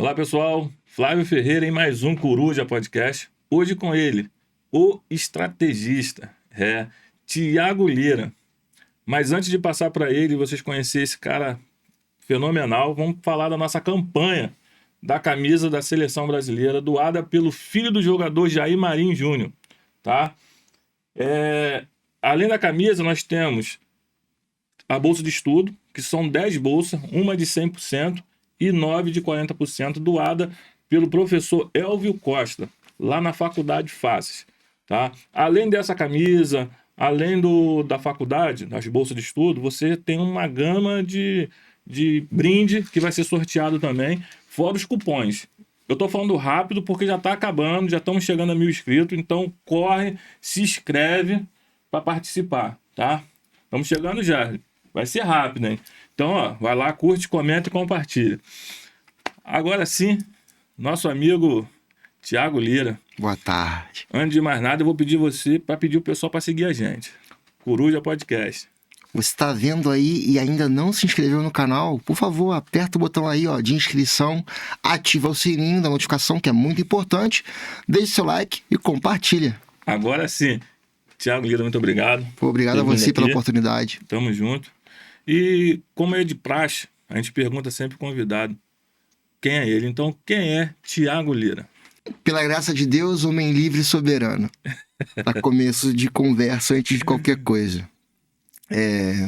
Olá pessoal, Flávio Ferreira em mais um Coruja Podcast. Hoje com ele, o estrategista, Thiago Lira. Mas antes de passar para ele e vocês conhecerem esse cara fenomenal, vamos falar da nossa campanha da camisa da Seleção Brasileira, doada pelo filho do jogador Jair Marinho Júnior. Tá? Além da camisa, nós temos a bolsa de estudo, que são 10 bolsas, uma de 100% e 9 de 40%, doada pelo professor Elvio Costa, lá na Faculdade Faces. Tá? Além dessa camisa, além da faculdade, das bolsas de estudo, você tem uma gama de brinde que vai ser sorteado também, fora os cupons. Eu estou falando rápido porque já está acabando, já estamos chegando a 1.000 inscritos, então corre, se inscreve para participar, tá? Estamos chegando já, vai ser rápido, hein? Então, ó, vai lá, curte, comenta e compartilha. Agora sim, nosso amigo Thiago Lira. Boa tarde. Antes de mais nada, eu vou pedir você para pedir o pessoal para seguir a gente. Coruja Podcast. Você está vendo aí e ainda não se inscreveu no canal? Por favor, aperta o botão aí ó, de inscrição, ativa o sininho da notificação, que é muito importante, deixe seu like e compartilha. Agora sim. Thiago Lira, muito obrigado. Obrigado a você pela oportunidade. Tamo junto. E como é de praxe, a gente pergunta sempre ao convidado quem é ele. Então, quem é Thiago Lira? Pela graça de Deus, homem livre e soberano. Para começo de conversa, antes de qualquer coisa.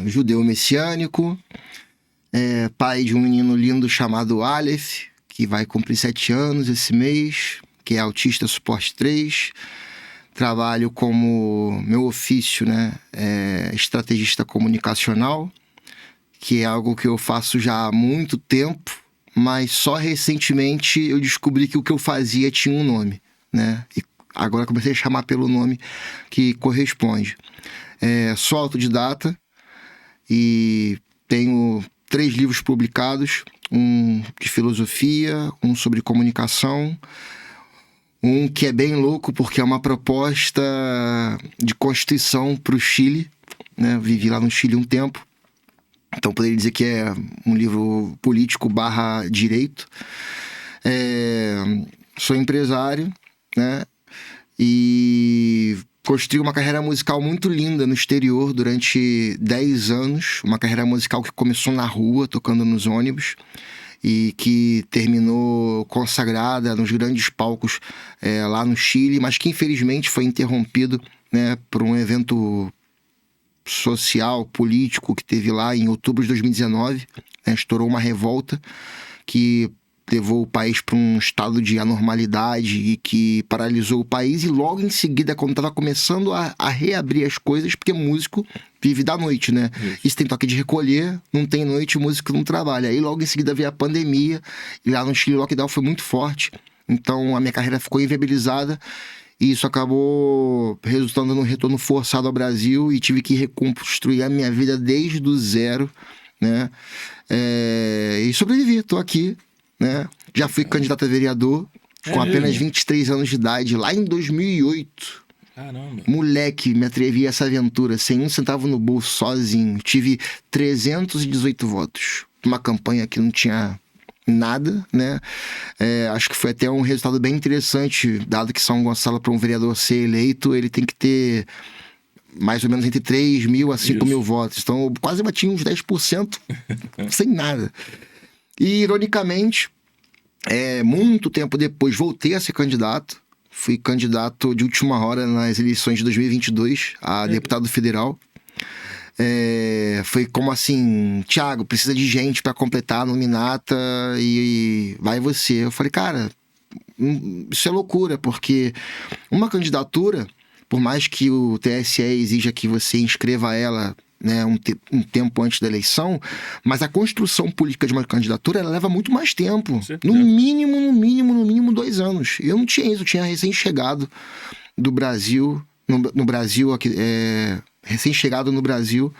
Judeu messiânico, pai de um menino lindo chamado Aleph, que vai cumprir 7 anos esse mês, que é autista suporte 3. Trabalho como meu ofício, estrategista comunicacional, que é algo que eu faço já há muito tempo, mas só recentemente eu descobri que o que eu fazia tinha um nome, né? E agora comecei a chamar pelo nome que corresponde. Sou autodidata e tenho 3 livros publicados, um de filosofia, um sobre comunicação, um que é bem louco porque é uma proposta de constituição para o Chile, né? Vivi lá no Chile um tempo, então poderia dizer que é um livro político / direito. Sou empresário, né? E construí uma carreira musical muito linda no exterior durante 10 anos. Uma carreira musical que começou na rua, tocando nos ônibus, e que terminou consagrada nos grandes palcos lá no Chile, mas que infelizmente foi interrompido, né, por um evento social, político que teve lá em outubro de 2019. Estourou uma revolta que levou o país para um estado de anormalidade e que paralisou o país, e logo em seguida, quando estava começando a reabrir as coisas, porque músico vive da noite, né? Isso tem toque de recolher, não tem noite, o músico não trabalha. Aí logo em seguida veio a pandemia, e lá no Chile o lockdown foi muito forte, então a minha carreira ficou inviabilizada, e isso acabou resultando num retorno forçado ao Brasil, e tive que reconstruir a minha vida desde o zero, né? E sobrevivi, tô aqui, né? Já fui candidato a vereador com apenas 23 anos de idade, lá em 2008. Caramba. Moleque, me atrevi a essa aventura, sem um centavo no bolso, sozinho. Tive 318 votos. Uma campanha que não tinha nada, né? Acho que foi até um resultado bem interessante, dado que São Gonçalo, para um vereador ser eleito, ele tem que ter mais ou menos entre 3 mil a 5 mil votos. Então, eu quase bati uns 10% sem nada. E, ironicamente, muito tempo depois, voltei a ser candidato. Fui candidato de última hora nas eleições de 2022 a deputado federal. Foi como assim: Thiago, precisa de gente para completar a nominata e vai você. Eu falei, cara, isso é loucura, porque uma candidatura, por mais que o TSE exija que você inscreva ela, né, um tempo antes da eleição, mas a construção política de uma candidatura, ela leva muito mais tempo. No mínimo 2 anos. Eu não tinha isso, eu tinha recém-chegado do Brasil, no Brasil, aqui, recém-chegado no Brasil,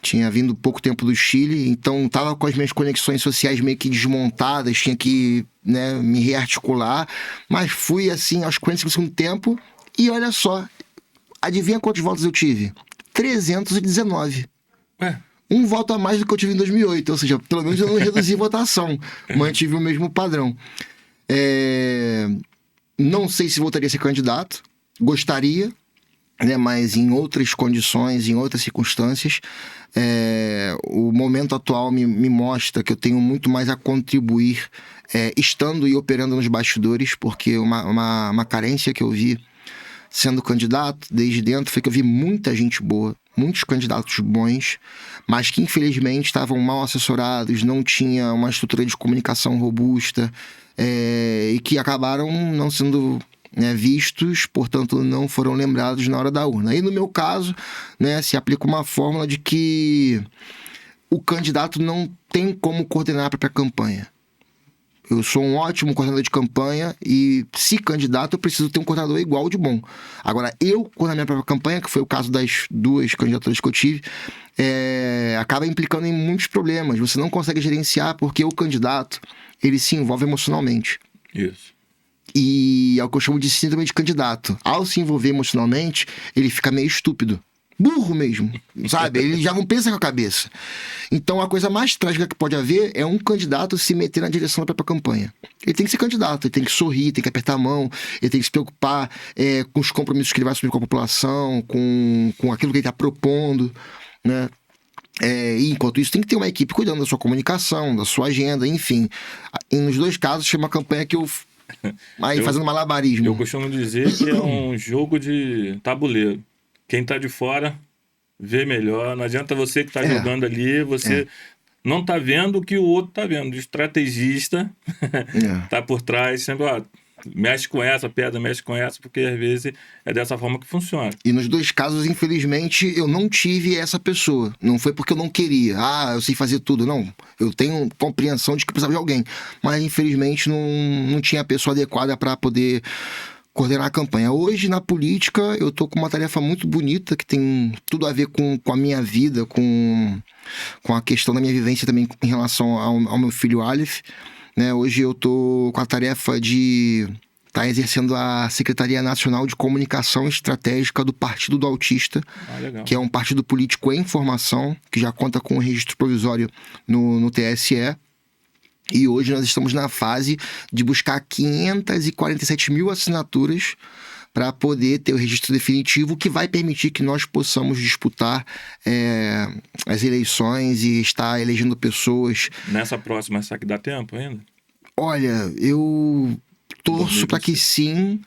tinha vindo pouco tempo do Chile, então tava com as minhas conexões sociais meio que desmontadas, tinha que, né, me rearticular, mas fui assim aos 45 tempo, e olha só, adivinha quantos votos eu tive? 319. um voto a mais do que eu tive em 2008. Ou seja, pelo menos eu não reduzi votação. Mantive o mesmo padrão. Não sei se voltaria a ser candidato. Gostaria, né, mas em outras condições, em outras circunstâncias. O momento atual me mostra que eu tenho muito mais a contribuir estando e operando nos bastidores, porque uma carência que eu vi sendo candidato desde dentro foi que eu vi muita gente boa, muitos candidatos bons, mas que infelizmente estavam mal assessorados, não tinha uma estrutura de comunicação robusta, e que acabaram não sendo vistos, portanto não foram lembrados na hora da urna. E no meu caso, né, se aplica uma fórmula de que o candidato não tem como coordenar a própria campanha. Eu sou um ótimo coordenador de campanha e, se candidato, eu preciso ter um coordenador igual de bom. Agora, eu, coordenar minha própria campanha, que foi o caso das 2 candidaturas que eu tive, acaba implicando em muitos problemas. Você não consegue gerenciar porque o candidato, ele se envolve emocionalmente. Isso. E é o que eu chamo de síndrome de candidato. Ao se envolver emocionalmente, ele fica meio estúpido. Burro mesmo, sabe? Ele já não pensa com a cabeça. Então, a coisa mais trágica que pode haver é um candidato se meter na direção da própria campanha. Ele tem que ser candidato, ele tem que sorrir, tem que apertar a mão, ele tem que se preocupar com os compromissos que ele vai assumir com a população, com aquilo que ele está propondo, né? E enquanto isso, tem que ter uma equipe cuidando da sua comunicação, da sua agenda, enfim. E nos 2 casos, foi uma campanha que eu fazendo malabarismo. Eu costumo dizer que é um jogo de tabuleiro. Quem tá de fora vê melhor. Não adianta você que tá jogando ali, você não tá vendo o que o outro tá vendo. O estrategista tá por trás, sempre, mexe com essa pedra, mexe com essa, porque às vezes é dessa forma que funciona. E nos 2 casos, infelizmente, eu não tive essa pessoa. Não foi porque eu não queria. Eu sei fazer tudo. Não. Eu tenho compreensão de que precisava de alguém. Mas, infelizmente, não tinha a pessoa adequada para poder coordenar a campanha. Hoje, na política, eu tô com uma tarefa muito bonita que tem tudo a ver com a minha vida, com a questão da minha vivência também em relação ao meu filho Aleph. Né? Hoje eu tô com a tarefa de estar exercendo a Secretaria Nacional de Comunicação Estratégica do Partido do Autista, que é um partido político em formação, que já conta com um registro provisório no TSE. E hoje nós estamos na fase de buscar 547 mil assinaturas para poder ter o registro definitivo, que vai permitir que nós possamos disputar as eleições e estar elegendo pessoas. Nessa próxima, será que dá tempo ainda? Olha, eu torço para que sim,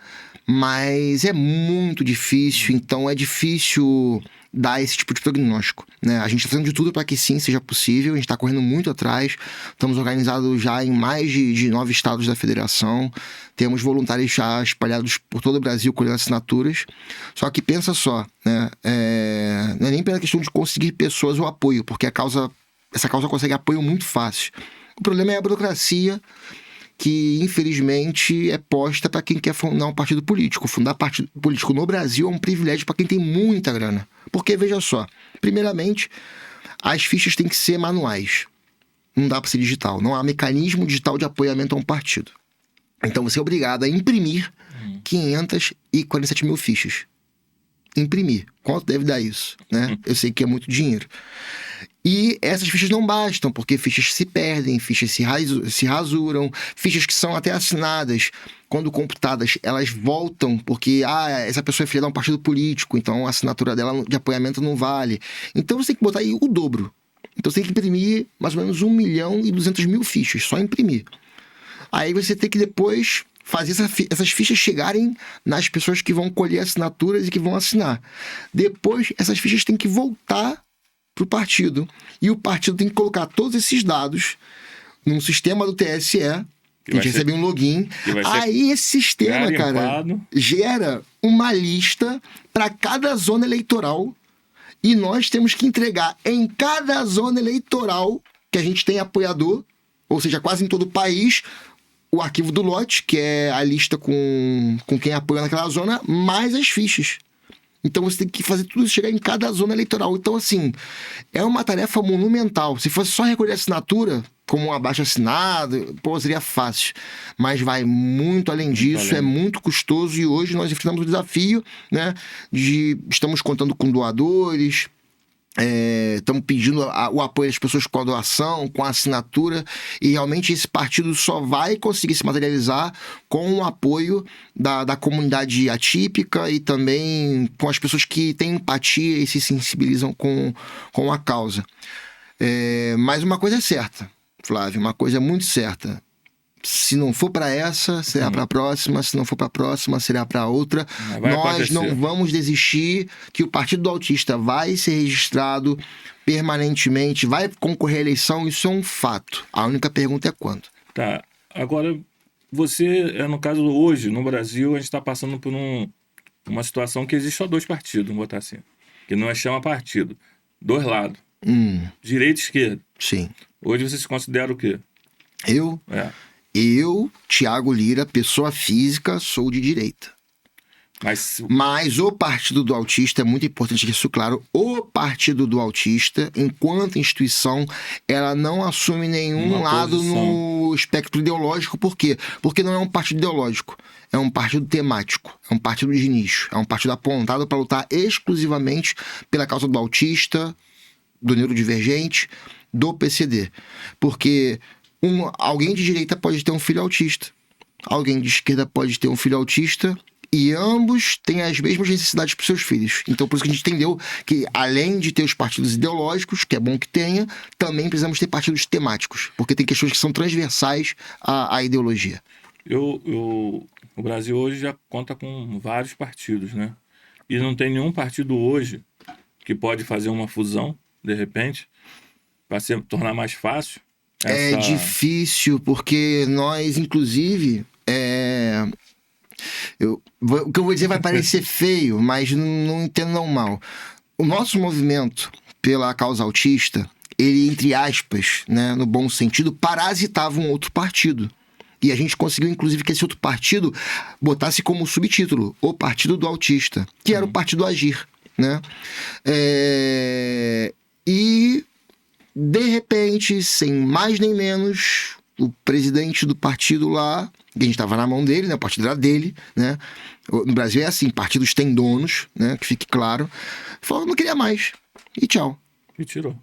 mas é muito difícil, então é difícil dar esse tipo de prognóstico, né? A gente está fazendo de tudo para que sim seja possível, a gente está correndo muito atrás, estamos organizados já em mais de 9 estados da federação, temos voluntários já espalhados por todo o Brasil colhendo assinaturas, só que pensa só, né? Não é nem pela questão de conseguir pessoas ou apoio, porque essa causa consegue apoio muito fácil. O problema é a burocracia, que infelizmente é posta para quem quer fundar um partido político. Fundar partido político no Brasil é um privilégio para quem tem muita grana. Porque, veja só, primeiramente, as fichas têm que ser manuais. Não dá para ser digital. Não há mecanismo digital de apoiamento a um partido. Então você é obrigado a imprimir 547 mil fichas. Imprimir. Quanto deve dar isso? Né? Eu sei que é muito dinheiro. E essas fichas não bastam, porque fichas se perdem, fichas se rasuram, fichas que são até assinadas, quando computadas, elas voltam, porque essa pessoa é filha de um partido político, então a assinatura dela de apoiamento não vale. Então você tem que botar aí o dobro. Então você tem que imprimir mais ou menos 1.200.000 fichas, só imprimir. Aí você tem que depois fazer essas fichas chegarem nas pessoas que vão colher assinaturas e que vão assinar. Depois, essas fichas têm que voltar para o partido. E o partido tem que colocar todos esses dados num sistema do TSE, que a gente recebe um login. Aí esse sistema, cara, gera uma lista para cada zona eleitoral e nós temos que entregar em cada zona eleitoral que a gente tem apoiador, ou seja, quase em todo o país, o arquivo do lote, que é a lista com quem apoia naquela zona, mais as fichas. Então você tem que fazer tudo isso chegar em cada zona eleitoral. Então, assim, é uma tarefa monumental. Se fosse só recolher assinatura, como um abaixo-assinado, seria fácil. Mas vai muito além disso, é muito custoso. E hoje nós enfrentamos o desafio, né, estamos contando com doadores, Estamos pedindo o apoio das pessoas com a doação, com a assinatura, e realmente esse partido só vai conseguir se materializar com o apoio da comunidade atípica e também com as pessoas que têm empatia e se sensibilizam com a causa. Mas uma coisa é certa, Flávio, uma coisa muito certa. Se não for para essa, será para a próxima. Se não for para a próxima, será para outra. Nós não vamos desistir, que o Partido do Autista vai ser registrado permanentemente, vai concorrer à eleição, isso é um fato. A única pergunta é quando. Tá. Agora, você, no caso hoje, no Brasil, a gente está passando por uma situação que existe só 2 partidos, vamos botar assim, que não é chama partido. 2 lados. Direita e esquerda. Sim. Hoje você se considera o quê? Eu, Thiago Lira, pessoa física, sou de direita. Mas o Partido do Autista, é muito importante que isso claro, o Partido do Autista, enquanto instituição, ela não assume nenhum lado no espectro ideológico. Por quê? Porque não é um partido ideológico, é um partido temático, é um partido de nicho, é um partido apontado para lutar exclusivamente pela causa do autista, do neurodivergente, do PCD. Porque alguém de direita pode ter um filho autista, alguém de esquerda pode ter um filho autista, e ambos têm as mesmas necessidades para os seus filhos. Então, por isso que a gente entendeu que, além de ter os partidos ideológicos, que é bom que tenha, também precisamos ter partidos temáticos, porque tem questões que são transversais à ideologia. O Brasil hoje já conta com vários partidos, né? E não tem nenhum partido hoje que pode fazer uma fusão, de repente, para tornar mais fácil. É difícil, porque nós, inclusive, o que eu vou dizer vai parecer feio, mas não entendam mal. O nosso movimento pela causa autista, ele, entre aspas, né, no bom sentido, parasitava um outro partido. E a gente conseguiu, inclusive, que esse outro partido botasse como subtítulo o Partido do Autista, que era o Partido Agir, né? E... de repente, sem mais nem menos, o presidente do partido lá, que a gente estava na mão dele, né? O partido era dele, né? No Brasil é assim, partidos têm donos, né? Que fique claro. Falou, não queria mais. E tchau. E tirou.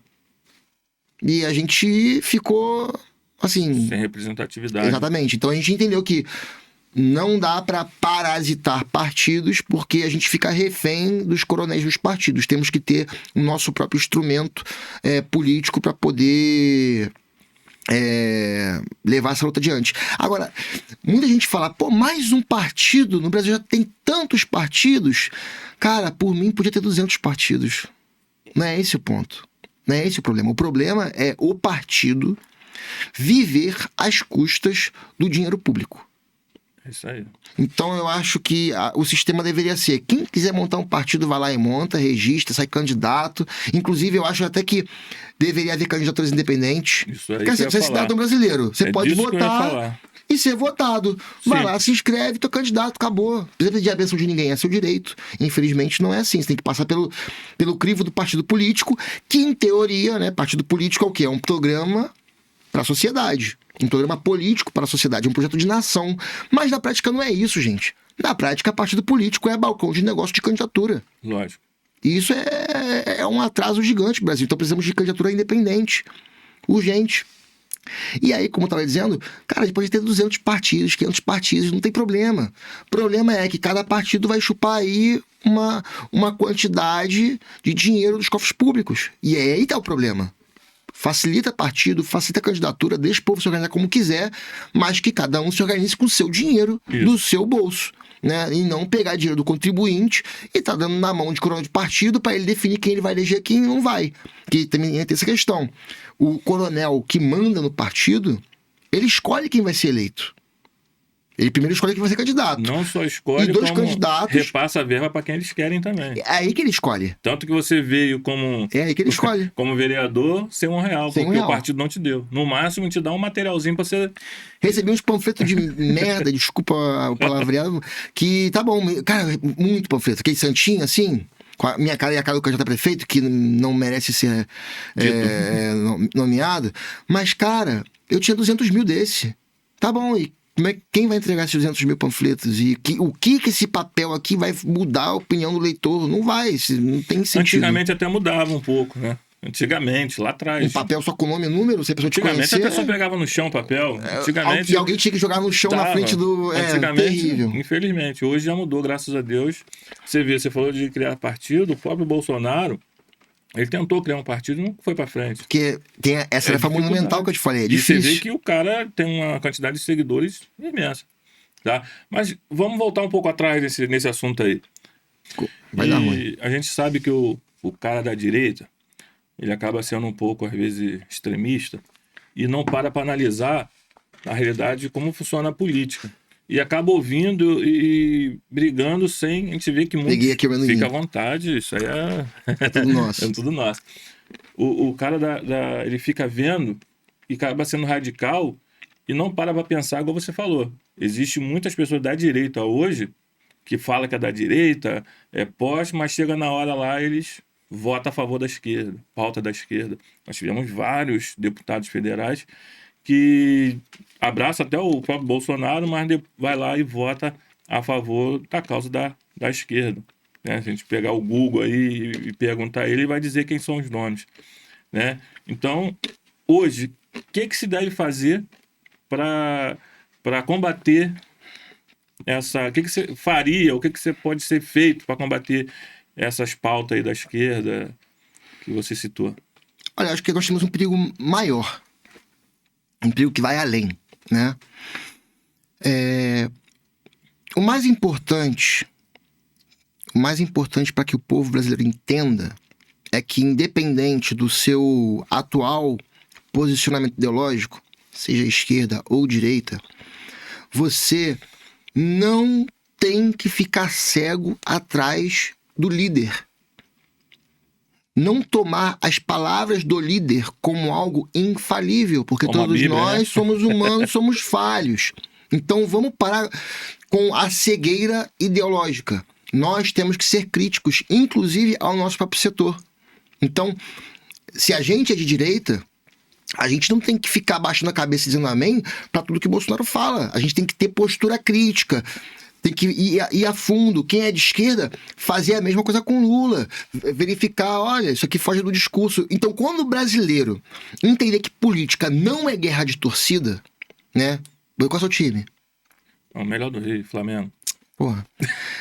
E a gente ficou, assim... sem representatividade. Exatamente. Então a gente entendeu que não dá para parasitar partidos, porque a gente fica refém dos coronéis dos partidos. Temos que ter o nosso próprio instrumento político para poder levar essa luta adiante. Agora, muita gente fala, mais um partido? No Brasil já tem tantos partidos. Cara, por mim podia ter 200 partidos. Não é esse o ponto. Não é esse o problema. O problema é o partido viver às custas do dinheiro público. É isso aí. Então eu acho que o sistema deveria ser, quem quiser montar um partido vai lá e monta, registra, sai candidato. Inclusive eu acho até que deveria haver candidaturas independentes. Isso aí. Porque você é cidadão brasileiro, você pode votar e ser votado. Vai lá, se inscreve, tu é candidato, acabou. Não precisa pedir a benção de ninguém, é seu direito. Infelizmente não é assim, você tem que passar pelo crivo do partido político, que em teoria, né, partido político é o quê? É um programa para a sociedade. Um programa político para a sociedade, um projeto de nação. Mas na prática não é isso, gente. Na prática, partido político é balcão de negócio de candidatura. Lógico. E isso é um atraso gigante no Brasil. Então precisamos de candidatura independente. Urgente. E aí, como eu estava dizendo, cara, a gente pode ter 200 partidos, 500 partidos, não tem problema. O problema é que cada partido vai chupar aí uma quantidade de dinheiro dos cofres públicos. E aí está o problema. Facilita partido, facilita a candidatura, deixa o povo se organizar como quiser, mas que cada um se organize com o seu dinheiro do seu bolso, né? E não pegar dinheiro do contribuinte e tá dando na mão de coronel de partido para ele definir quem ele vai eleger e quem não vai. Que também tem essa questão. O coronel que manda no partido, ele escolhe quem vai ser eleito. Ele primeiro escolhe quem vai ser candidato. Não só escolhe, e dois como candidatos, repassa a verba para quem eles querem também. É aí que ele escolhe. Tanto que você veio como... É aí que ele escolhe. Como vereador, sem R$1, porque R$1. o partido não te deu. No máximo, te dá um materialzinho para você... Recebi uns panfletos de merda, desculpa o palavreado, que tá bom, cara, muito panfleto. Aquele santinho, assim, com a minha cara e a cara do candidato a prefeito, que não merece ser nomeado. Mas, cara, eu tinha 200 mil desse. Tá bom, e Quem vai entregar esses 200 mil panfletos? E o que esse papel aqui vai mudar a opinião do leitor? Não vai, não tem sentido. Antigamente até mudava um pouco, né? Antigamente, lá atrás. Um papel só com nome e número, se a pessoa te Antigamente conhecer... a pessoa pegava no chão o papel. Antigamente... E alguém tinha que jogar no chão na frente do... Antigamente, terrível. Infelizmente. Hoje já mudou, graças a Deus. Você falou de criar partido, o próprio Bolsonaro, ele tentou criar um partido e não foi pra frente. Porque tem essa tarefa monumental que eu te falei, é e difícil. você vê que o cara tem uma quantidade de seguidores imensa. Tá? Mas vamos voltar um pouco atrás nesse assunto aí. Vai dar ruim. A gente sabe que o cara da direita, ele acaba sendo um pouco, às vezes, extremista e não para analisar, na realidade, como funciona a política. E acaba ouvindo e brigando sem... A gente vê que muito fica à vontade, isso aí é tudo nosso. É tudo nosso. O cara ele fica vendo e acaba sendo radical e não para pensar, igual você falou. Existem muitas pessoas da direita hoje que falam que é da direita, é pós, mas chega na hora lá, eles... vota a favor da esquerda, pauta da esquerda. Nós tivemos vários deputados federais que abraçam até o próprio Bolsonaro, mas vai lá e vota a favor da causa da esquerda. Né? Se a gente pegar o Google aí e perguntar ele vai dizer quem são os nomes. Né? Então, hoje, o que se deve fazer para combater essa... O que você faria, o que pode ser feito para combater essas pautas aí da esquerda que você citou? Olha, acho que nós temos um perigo maior. Um perigo que vai além, né? O mais importante para que o povo brasileiro entenda é que, independente do seu atual posicionamento ideológico, seja esquerda ou direita, você não tem que ficar cego atrás do líder. Não tomar as palavras do líder como algo infalível, porque como todos Bíblia, nós somos humanos, somos falhos. Então vamos parar com a cegueira ideológica. Nós temos que ser críticos, inclusive ao nosso próprio setor. Então, se a gente é de direita, a gente não tem que ficar baixando a cabeça dizendo amém para tudo que o Bolsonaro fala. A gente tem que ter postura crítica. Tem que ir a fundo. Quem é de esquerda, fazer a mesma coisa com Lula. Verificar, olha, isso aqui foge do discurso. Então, quando o brasileiro entender que política não é guerra de torcida, né? Qual é o seu time? É o melhor do Rio, Flamengo. Porra.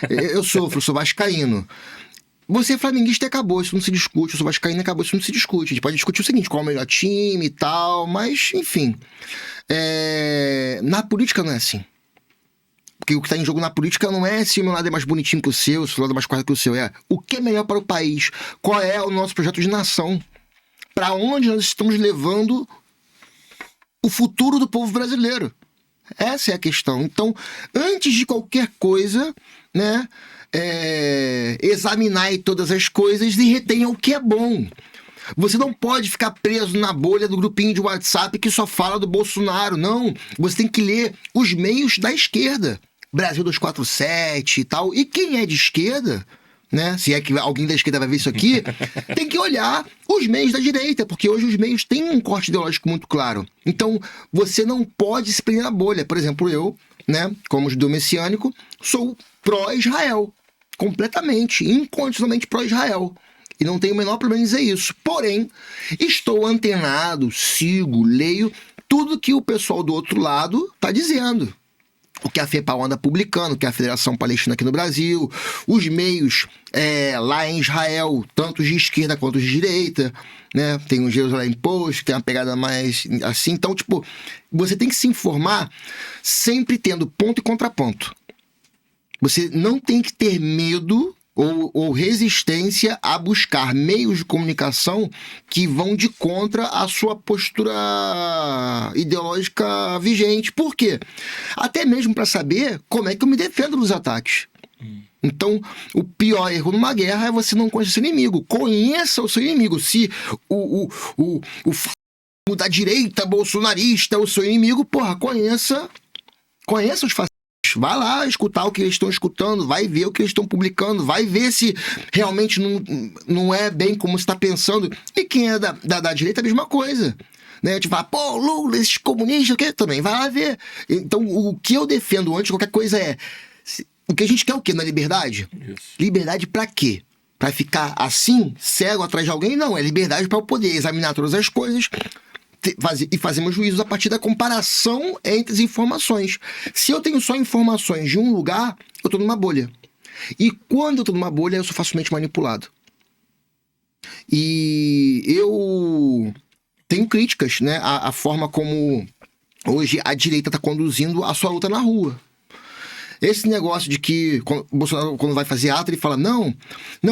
Eu sou vascaíno. Você é flamenguista e acabou, isso não se discute. Eu sou vascaíno e acabou, isso não se discute. A gente pode discutir o seguinte, qual é o melhor time e tal, mas, enfim. Na política não é assim. Porque o que está em jogo na política não é se o meu lado é mais bonitinho que o seu, se o lado é mais correto que o seu. É o que é melhor para o país. Qual é o nosso projeto de nação. Para onde nós estamos levando o futuro do povo brasileiro. Essa é a questão. Então, antes de qualquer coisa, né, examinar aí todas as coisas e retenha o que é bom. Você não pode ficar preso na bolha do grupinho de WhatsApp que só fala do Bolsonaro, não. Você tem que ler os meios da esquerda. Brasil 247 e tal. E quem é de esquerda, né? Se é que alguém da esquerda vai ver isso aqui, tem que olhar os meios da direita, porque hoje os meios têm um corte ideológico muito claro. Então, você não pode se prender na bolha. Por exemplo, eu, né, como judeu messiânico, sou pró-Israel. Completamente, incondicionalmente pró-Israel. E não tenho o menor problema em dizer isso. Porém, estou antenado, sigo, leio tudo que o pessoal do outro lado está dizendo. O que a FEPAL anda publicando, o que a Federação Palestina aqui no Brasil, os meios lá em Israel, tanto de esquerda quanto de direita, né? Tem o Jerusalém Post, que tem uma pegada mais assim. Então, tipo, você tem que se informar sempre tendo ponto e contraponto. Você não tem que ter medo ou resistência a buscar meios de comunicação que vão de contra a sua postura ideológica vigente. Por quê? Até mesmo para saber como é que eu me defendo dos ataques. Então, o pior erro numa guerra é você não conhecer seu inimigo. Conheça o seu inimigo. Se o da direita bolsonarista é o seu inimigo, porra, conheça os fascistas. vai lá escutar o que eles estão escutando, vai ver o que eles estão publicando, vai ver se realmente não é bem como você está pensando. E quem é da direita, a mesma coisa. Né? Tipo, pô, Lula, esses comunistas, o quê? Também vai lá ver. Então, o que eu defendo antes de qualquer coisa é... O que a gente quer é o quê? Na liberdade? Isso. Liberdade pra quê? Pra ficar assim, cego atrás de alguém? Não, é liberdade para eu poder examinar todas as coisas e fazemos juízos a partir da comparação entre as informações. Se eu tenho só informações de um lugar, eu tô numa bolha. E quando eu tô numa bolha, eu sou facilmente manipulado. E eu tenho críticas, né? A forma como hoje a direita tá conduzindo a sua luta na rua. Esse negócio de que o Bolsonaro, quando vai fazer ato, ele fala: não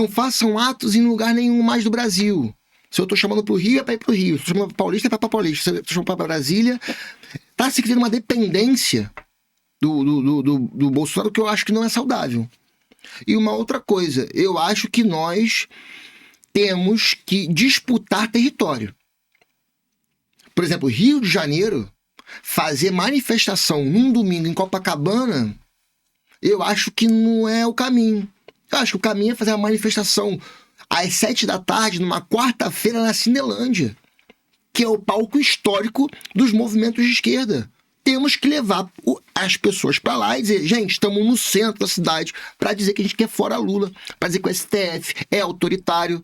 façam atos em lugar nenhum mais do Brasil. Se eu tô chamando pro Rio, é pra ir pro Rio. Se eu tô chamando pra Paulista, é pra Paulista. Se eu tô chamando pra Brasília, tá se criando uma dependência do Bolsonaro que eu acho que não é saudável. E uma outra coisa, eu acho que nós temos que disputar território. Por exemplo, Rio de Janeiro, fazer manifestação num domingo em Copacabana, eu acho que não é o caminho. Eu acho que o caminho é fazer uma manifestação às 7 da tarde, numa quarta-feira, na Cinelândia, que é o palco histórico dos movimentos de esquerda. Temos que levar as pessoas para lá e dizer: gente, estamos no centro da cidade, para dizer que a gente quer fora Lula, para dizer que o STF é autoritário.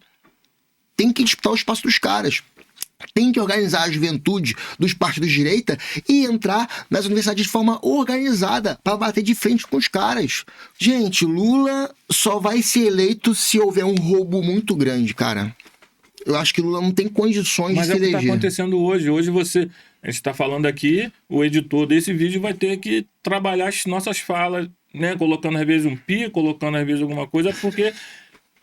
Tem que disputar o espaço dos caras. Tem que organizar a juventude dos partidos de direita e entrar nas universidades de forma organizada para bater de frente com os caras. Gente, Lula só vai ser eleito se houver um roubo muito grande, cara. Eu acho que Lula não tem condições de se eleger. Mas é o que está acontecendo hoje. Hoje a gente está falando aqui, o editor desse vídeo vai ter que trabalhar as nossas falas, né? Colocando às vezes um pi, colocando às vezes alguma coisa, porque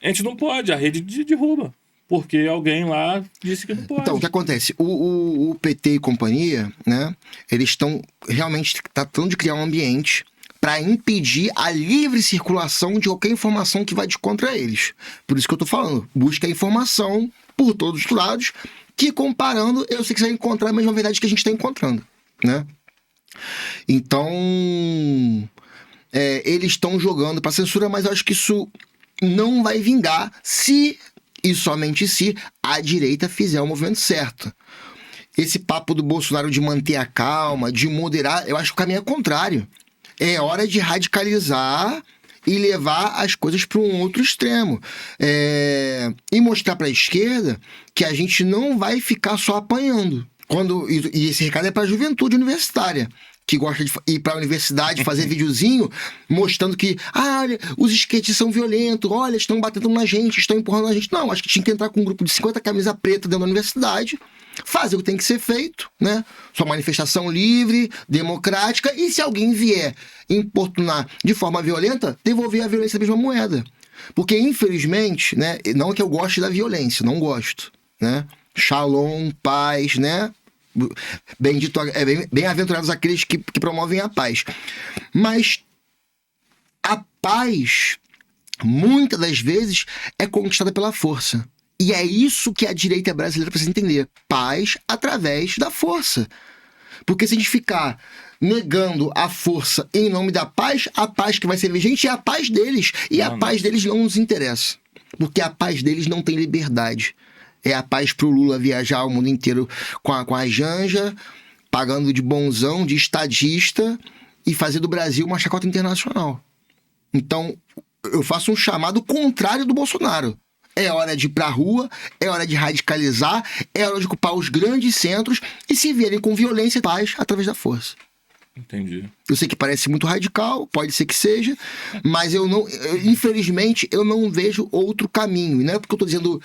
a gente não pode, a rede derruba. Porque alguém lá disse que não pode. Então, o que acontece? O PT e companhia, né? Eles estão realmente tratando de criar um ambiente para impedir a livre circulação de qualquer informação que vai de contra eles. Por isso que eu tô falando. Busca a informação por todos os lados, que comparando, eu sei que você vai encontrar a mesma verdade que a gente está encontrando, né? Então, eles estão jogando para censura, mas eu acho que isso não vai vingar se... e somente se a direita fizer o movimento certo. Esse papo do Bolsonaro de manter a calma, de moderar, eu acho que o caminho é contrário. É hora de radicalizar e levar as coisas para um outro extremo. E mostrar para a esquerda que a gente não vai ficar só apanhando. E esse recado é para a juventude universitária, que gosta de ir para a universidade, fazer videozinho mostrando que olha, os esquetes são violentos, olha, estão batendo na gente, estão empurrando a gente. Não, acho que tinha que entrar com um grupo de 50 camisa preta dentro da universidade, fazer o que tem que ser feito, né? Sua manifestação livre, democrática, e se alguém vier importunar de forma violenta, devolver a violência da mesma moeda. Porque, infelizmente, né, não é que eu goste da violência, não gosto, né? Shalom, paz, né? Bem-aventurados aqueles que promovem a paz. Mas a paz, muitas das vezes, é conquistada pela força. E é isso que a direita brasileira precisa entender. Paz através da força. Porque se a gente ficar negando a força em nome da paz, a paz que vai ser vigente é a paz deles. E a paz deles não nos interessa. Porque a paz deles não tem liberdade. É a paz pro Lula viajar o mundo inteiro com a Janja, pagando de bonzão, de estadista, e fazer do Brasil uma chacota internacional. Então, eu faço um chamado contrário do Bolsonaro. É hora de ir pra rua, é hora de radicalizar, é hora de ocupar os grandes centros e se vierem com violência e paz através da força. Entendi. Eu sei que parece muito radical, pode ser que seja, mas infelizmente, eu não vejo outro caminho. E não é porque eu tô dizendo,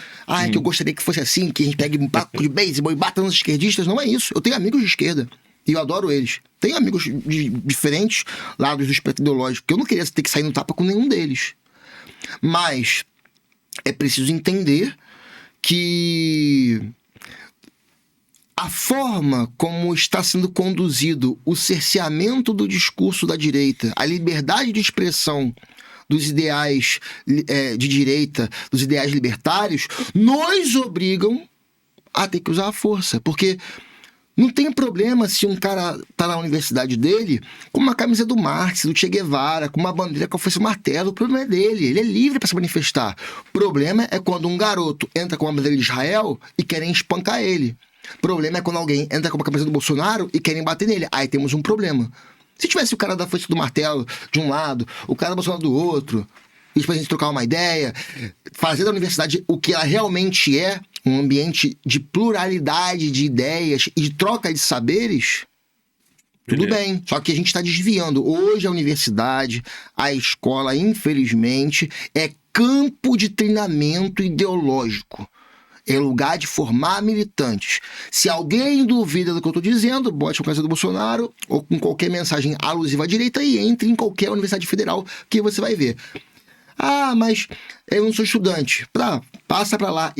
que eu gostaria que fosse assim, que a gente pegue um paco de beisebol e bata nos esquerdistas. Não é isso. Eu tenho amigos de esquerda e eu adoro eles. Tenho amigos de diferentes lados do espectro ideológico, que eu não queria ter que sair no tapa com nenhum deles. Mas é preciso entender que a forma como está sendo conduzido o cerceamento do discurso da direita, a liberdade de expressão dos ideais de direita, dos ideais libertários, nos obrigam a ter que usar a força. Porque Não tem problema se um cara tá na universidade dele com uma camisa do Marx, do Che Guevara, com uma bandeira que fosse um martelo. O problema é dele, ele é livre para se manifestar. O problema é quando um garoto entra com uma bandeira de Israel e querem espancar ele. O problema é quando alguém entra com uma camisa do Bolsonaro e querem bater nele. Aí temos um problema. Se tivesse o cara da força do martelo de um lado, o cara do Bolsonaro do outro, e depois a gente trocar uma ideia, fazer da universidade o que ela realmente é, um ambiente de pluralidade de ideias e de troca de saberes, tudo bem. Só que a gente está desviando. Hoje a universidade, a escola, infelizmente, é campo de treinamento ideológico. É lugar de formar militantes. Se alguém duvida do que eu estou dizendo, bote a camisa do Bolsonaro ou com qualquer mensagem alusiva à direita e entre em qualquer universidade federal que você vai ver. Ah, mas eu não sou estudante. Passa pra lá,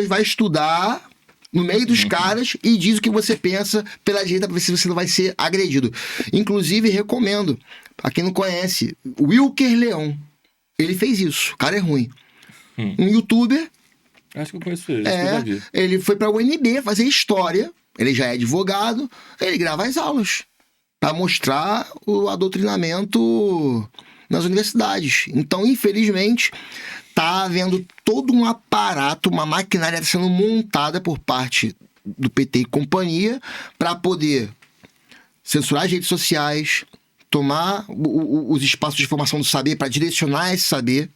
vai estudar no meio dos caras e diz o que você pensa pela direita pra ver se você não vai ser agredido. Inclusive, recomendo, pra quem não conhece, Wilker Leão. Ele fez isso. O cara é ruim. Um youtuber. Acho que eu conheço ele. Ele foi pra UNB fazer história. Ele já é advogado. Ele grava as aulas pra mostrar o adoctrinamento nas universidades. Então, infelizmente, está havendo todo um aparato, uma maquinária sendo montada por parte do PT e companhia para poder censurar as redes sociais, tomar os espaços de formação do saber para direcionar esse saber,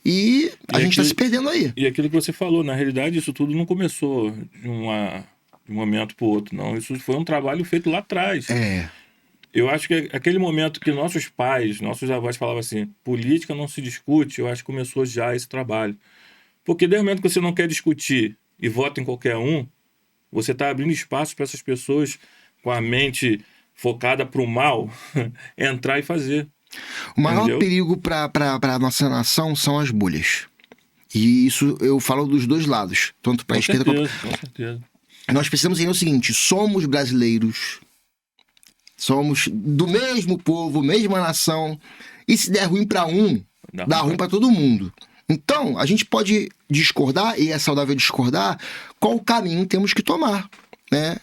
e a gente está se perdendo aí. E aquilo que você falou, na realidade, isso tudo não começou de um momento para o outro, não. Isso foi um trabalho feito lá atrás. Eu acho que aquele momento que nossos pais, nossos avós falavam assim, política não se discute, eu acho que começou já esse trabalho. Porque desde o momento que você não quer discutir e vota em qualquer um, você está abrindo espaço para essas pessoas com a mente focada para o mal entrar e fazer. O maior perigo para a nossa nação são as bolhas. E isso eu falo dos dois lados, tanto para a esquerda quanto... Com certeza. Nós precisamos entender o seguinte, somos brasileiros... Somos do mesmo povo, mesma nação. E se der ruim para um, dá ruim para todo mundo. Então, a gente pode discordar, e é saudável discordar, qual caminho temos que tomar, né?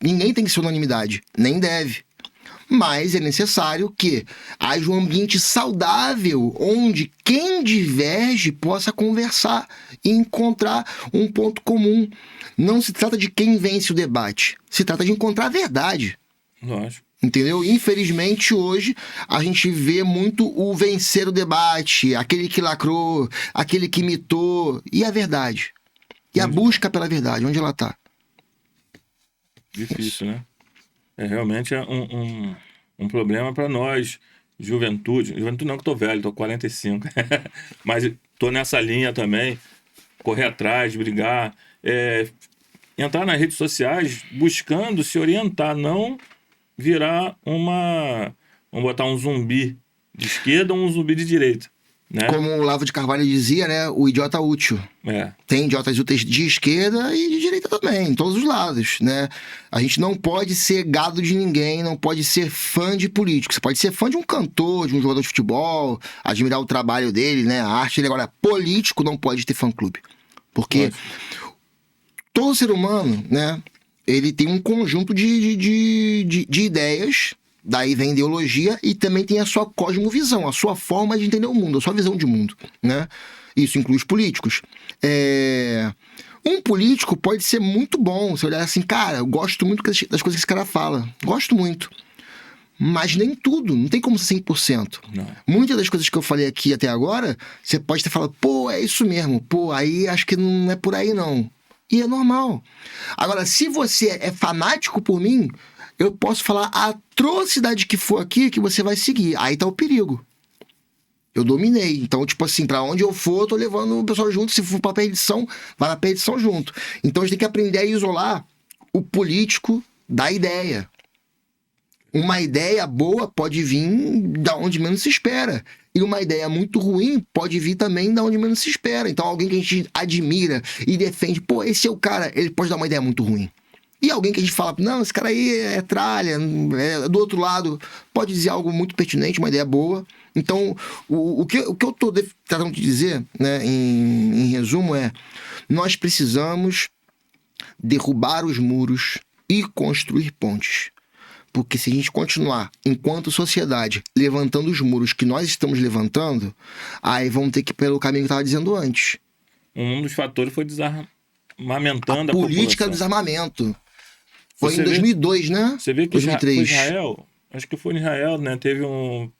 Ninguém tem que ser unanimidade, nem deve. Mas é necessário que haja um ambiente saudável onde quem diverge possa conversar e encontrar um ponto comum. Não se trata de quem vence o debate, se trata de encontrar a verdade. Lógico. Entendeu? Infelizmente, hoje, a gente vê muito o vencer o debate, aquele que lacrou, aquele que imitou, e a verdade. E a busca pela verdade, onde ela está? Difícil, né? Realmente é um problema para nós, juventude. Juventude não, que eu tô velho, tô 45. Mas tô nessa linha também, correr atrás, brigar, entrar nas redes sociais buscando se orientar, não virar vamos botar um zumbi de esquerda ou um zumbi de direita, né? Como o Olavo de Carvalho dizia, né? O idiota útil. Tem idiotas úteis de esquerda e de direita também, em todos os lados, né? A gente não pode ser gado de ninguém, não pode ser fã de político. Você pode ser fã de um cantor, de um jogador de futebol, admirar o trabalho dele, né? A arte dele. Agora, político não pode ter fã-clube. Porque todo ser humano, né? Ele tem um conjunto de ideias, daí vem ideologia, e também tem a sua cosmovisão, a sua forma de entender o mundo, a sua visão de mundo, né? Isso inclui os políticos. Um político pode ser muito bom, você olhar assim, cara, eu gosto muito das coisas que esse cara fala, gosto muito. Mas nem tudo, não tem como ser 100%. Não. Muitas das coisas que eu falei aqui até agora, você pode ter falado, pô, é isso mesmo, pô, aí acho que não é por aí não. E é normal. Agora, se você é fanático por mim, eu posso falar a atrocidade que for aqui que você vai seguir. Aí tá o perigo. Eu dominei. Então, tipo assim, pra onde eu for, eu tô levando o pessoal junto. Se for pra perdição, vai na perdição junto. Então, a gente tem que aprender a isolar o político da ideia. Uma ideia boa pode vir da onde menos se espera. E uma ideia muito ruim pode vir também da onde menos se espera. Então, alguém que a gente admira e defende, pô, esse é o cara, ele pode dar uma ideia muito ruim. E alguém que a gente fala, não, esse cara aí é tralha, do outro lado, pode dizer algo muito pertinente, uma ideia boa. Então, o que eu tô tentando de dizer, né, em resumo, nós precisamos derrubar os muros e construir pontes. Porque se a gente continuar, enquanto sociedade, levantando os muros que nós estamos levantando, aí vamos ter que ir pelo caminho que eu estava dizendo antes. Um dos fatores foi desarmamentando A política do população. desarmamento. Foi Você em 2002, né? Você vê que 2003. foi Israel, acho que foi em Israel, né? Teve um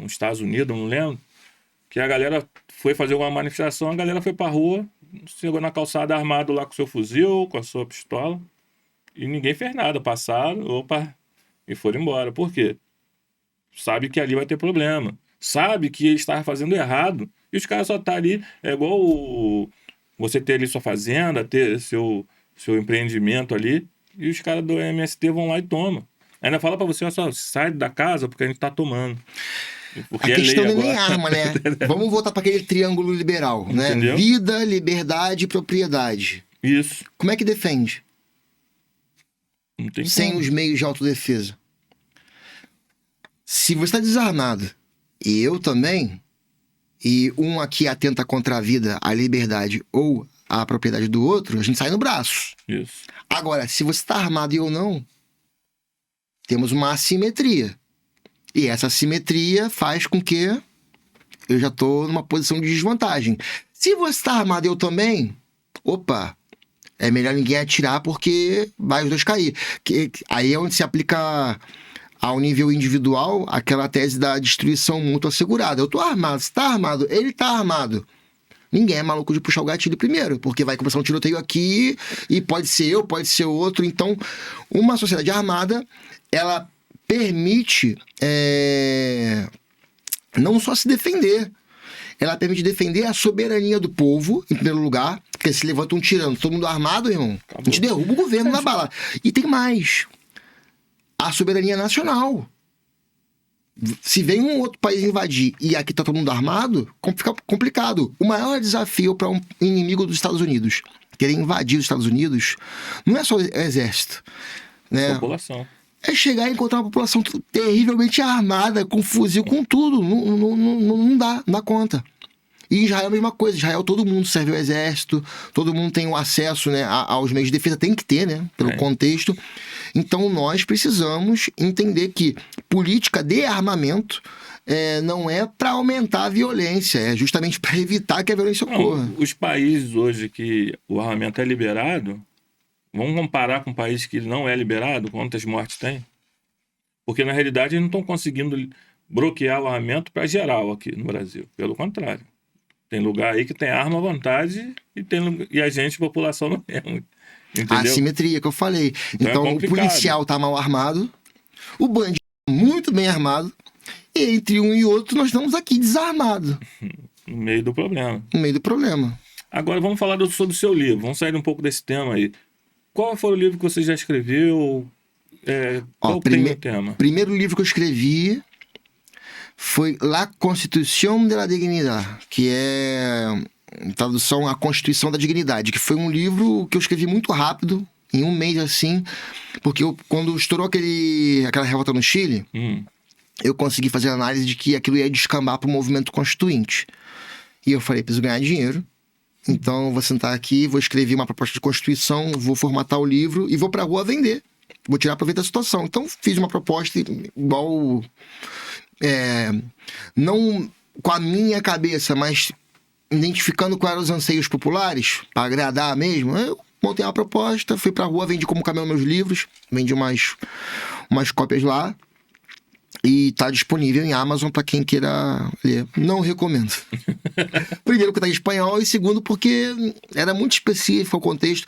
Estados Unidos, não lembro, que a galera foi fazer uma manifestação, a galera foi pra rua, chegou na calçada armado lá com seu fuzil, com a sua pistola, e ninguém fez nada, passaram, opa, e foram embora. Por quê? Sabe que ali vai ter problema. Sabe que ele estava fazendo errado, e os caras só tá ali, é igual você ter ali sua fazenda, ter seu empreendimento ali, e os caras do MST vão lá e tomam. Ainda fala pra você, ó, só sai da casa porque a gente tá tomando. Porque A questão lei não é nem agora. arma, né? Vamos voltar para aquele triângulo liberal, né? Entendeu? Vida, liberdade e propriedade. Isso. Como é que defende? Não tem Sem como. os meios de autodefesa. Se você está desarmado, e eu também, e um aqui atenta contra a vida, a liberdade ou a propriedade do outro, a gente sai no braço. Isso. Agora, se você está armado e eu não, temos uma assimetria. E essa assimetria faz com que eu já estou numa posição de desvantagem. Se você está armado e eu também, opa, é melhor ninguém atirar porque vai os dois cair. Aí é onde se aplica ao nível individual aquela tese da destruição mútua assegurada. Eu estou armado, você está armado, ele está armado. Ninguém é maluco de puxar o gatilho primeiro, porque vai começar um tiroteio aqui e pode ser eu, pode ser outro. Então, uma sociedade armada, ela permite não só se defender, ela permite defender a soberania do povo, em primeiro lugar, porque se levanta um tirano, todo mundo armado, irmão, Acabou. a gente derruba o governo na bala. E tem mais, a soberania nacional. Se vem um outro país invadir e aqui tá todo mundo armado, fica complicado. O maior desafio para um inimigo dos Estados Unidos querer invadir os Estados Unidos não é só o exército, né? População. É chegar e encontrar uma população terrivelmente armada, com fuzil, com tudo. Não dá conta. E em Israel é a mesma coisa. Em Israel todo mundo serve ao exército, todo mundo tem o acesso, né, aos meios de defesa. Tem que ter, né? Pelo contexto. Então nós precisamos entender que política de armamento não é para aumentar a violência, é justamente para evitar que a violência ocorra. Os países hoje que o armamento é liberado, vamos comparar com um país que não é liberado, quantas mortes tem? Porque na realidade eles não estão conseguindo bloquear o armamento para geral aqui no Brasil. Pelo contrário. Tem lugar aí que tem arma à vontade e a gente, população, não tem. Entendeu? A assimetria que eu falei. Então é o complicado. policial tá mal armado, o bandido muito bem armado, e entre um e outro nós estamos aqui desarmados. No meio do problema. No meio do problema. Agora vamos falar sobre o seu livro. Vamos sair um pouco desse tema aí. Qual foi o livro que você já escreveu? Qual tem o tema? Primeiro livro que eu escrevi foi La Constitución de la Dignidad, que é em tradução A Constituição da Dignidade, que foi um livro que eu escrevi muito rápido, em um mês assim, porque quando estourou aquela revolta no Chile, eu consegui fazer a análise de que aquilo ia descambar para o movimento constituinte. E eu falei, preciso ganhar dinheiro, então vou sentar aqui, vou escrever uma proposta de Constituição, vou formatar o livro e vou para a rua vender. Vou tirar proveito da situação. Então fiz uma proposta igual... não com a minha cabeça, mas identificando quais eram os anseios populares, para agradar mesmo. Eu montei uma proposta, fui pra rua, vendi como caminhão meus livros, vendi umas cópias lá e tá disponível em Amazon para quem queira ler. Não recomendo. Primeiro porque tá em espanhol e segundo porque era muito específico o contexto.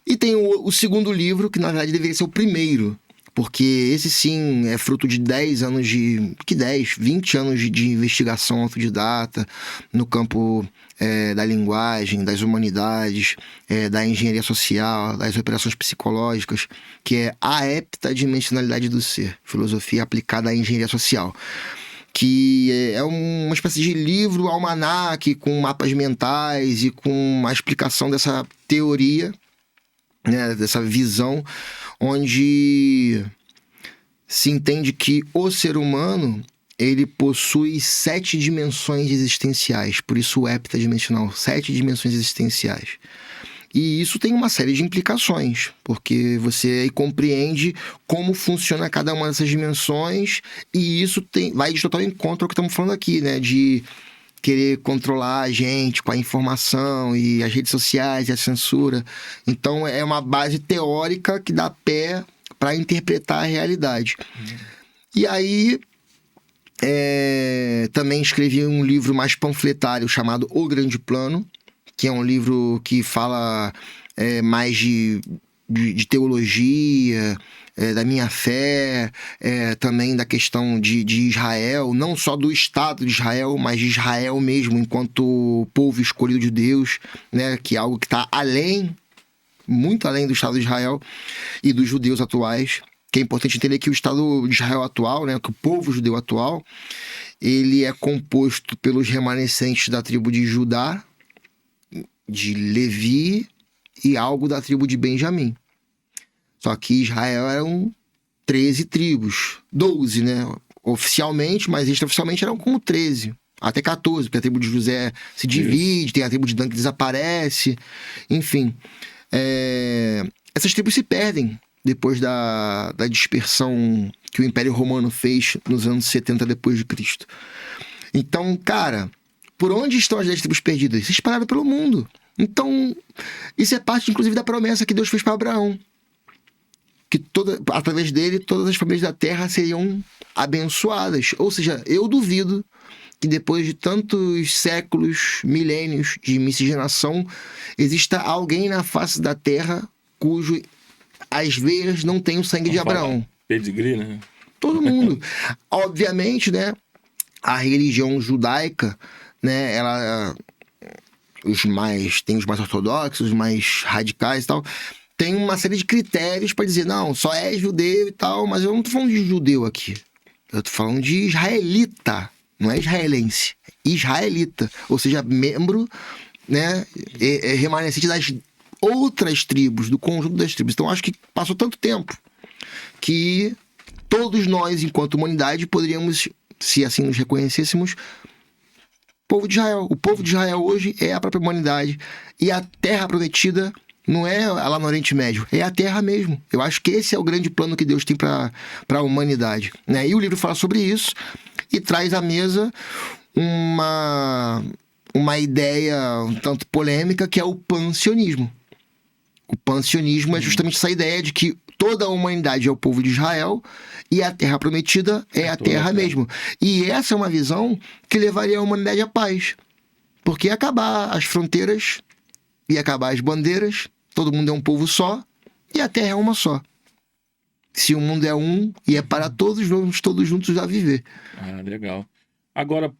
E tem o segundo livro, que na verdade deveria ser o primeiro, porque esse sim é fruto de 10 anos 20 anos de investigação autodidata no campo da linguagem, das humanidades, da engenharia social, das operações psicológicas, que é a heptadimensionalidade do ser, filosofia aplicada à engenharia social, que é uma espécie de livro almanaque com mapas mentais e com uma explicação dessa teoria, né, dessa visão, onde se entende que o ser humano ele possui 7 dimensões existenciais, por isso o heptadimensional, 7 dimensões existenciais. E isso tem uma série de implicações, porque você aí compreende como funciona cada uma dessas dimensões, e isso vai de total encontro ao que estamos falando aqui, né? De querer controlar a gente com a informação e as redes sociais e a censura. Então é uma base teórica que dá pé para interpretar a realidade. E aí também escrevi um livro mais panfletário chamado O Grande Plano, que é um livro que fala mais de teologia, da minha fé, também da questão de Israel, não só do Estado de Israel, mas de Israel mesmo, enquanto povo escolhido de Deus, né, que é algo que está muito além do Estado de Israel e dos judeus atuais, que é importante entender que o Estado de Israel atual, né, que o povo judeu atual, ele é composto pelos remanescentes da tribo de Judá, de Levi e algo da tribo de Benjamim. Só que Israel eram 13 tribos, 12, né? Oficialmente, mas extraoficialmente eram como 13, até 14, porque a tribo de José se divide, tem a tribo de Dan que desaparece, enfim. Essas tribos se perdem depois da dispersão que o Império Romano fez nos anos 70 depois de Cristo. Então, cara, por onde estão as 10 tribos perdidas? Espalhadas pelo mundo. Então, isso é parte, inclusive, da promessa que Deus fez para Abraão. Que através dele, todas as famílias da terra seriam abençoadas. Ou seja, eu duvido que depois de tantos séculos, milênios de miscigenação, exista alguém na face da terra cujo as veias não tem o sangue de Abraão. Pedigree, né? Todo mundo. Obviamente, né? A religião judaica, né? Tem os mais ortodoxos, os mais radicais e tal. Tem uma série de critérios para dizer, não, só é judeu e tal, mas eu não tô falando de judeu aqui. Eu tô falando de israelita, não é israelense, é israelita. Ou seja, membro, né, remanescente das outras tribos, do conjunto das tribos. Então, acho que passou tanto tempo que todos nós, enquanto humanidade, poderíamos, se assim nos reconhecêssemos, povo de Israel. O povo de Israel hoje é a própria humanidade. E a terra prometida não é lá no Oriente Médio, é a terra mesmo. Eu acho que esse é o grande plano que Deus tem para a humanidade, né? E o livro fala sobre isso e traz à mesa uma ideia um tanto polêmica, que é o pansionismo. O pansionismo é justamente essa ideia de que toda a humanidade é o povo de Israel e a terra prometida é a terra mesmo. E essa é uma visão que levaria a humanidade à paz. Porque ia acabar as fronteiras, ia acabar as bandeiras, todo mundo é um povo só e a terra é uma só. Se o mundo é um e é para todos, vamos todos juntos a viver. Ah, legal. Agora,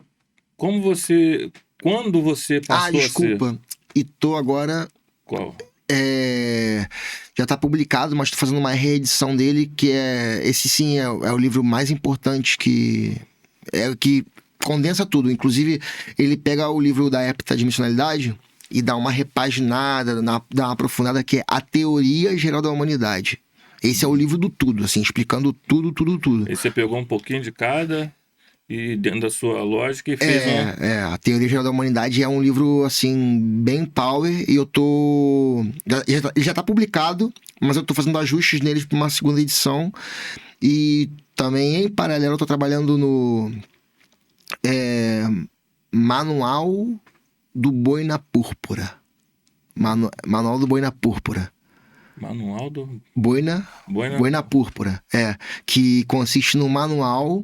quando você passou desculpa. a ser... E tô agora... Qual? Já está publicado, mas estou fazendo uma reedição dele, que esse sim é o livro mais importante, que condensa tudo. Inclusive, ele pega o livro da heptadimensionalidade e dá uma repaginada, dá uma aprofundada, que é a teoria geral da humanidade. Esse é o livro do tudo, assim, explicando tudo. Aí você pegou um pouquinho de cada e dentro da sua lógica e fez a teoria geral da humanidade é um livro, assim, bem power, e eu tô... Ele já tá publicado, mas eu tô fazendo ajustes neles para uma segunda edição, e também, em paralelo, eu tô trabalhando no Manual do Boi na Púrpura. Manual do Boi na Púrpura. Manual do... Boi na Púrpura, que consiste no manual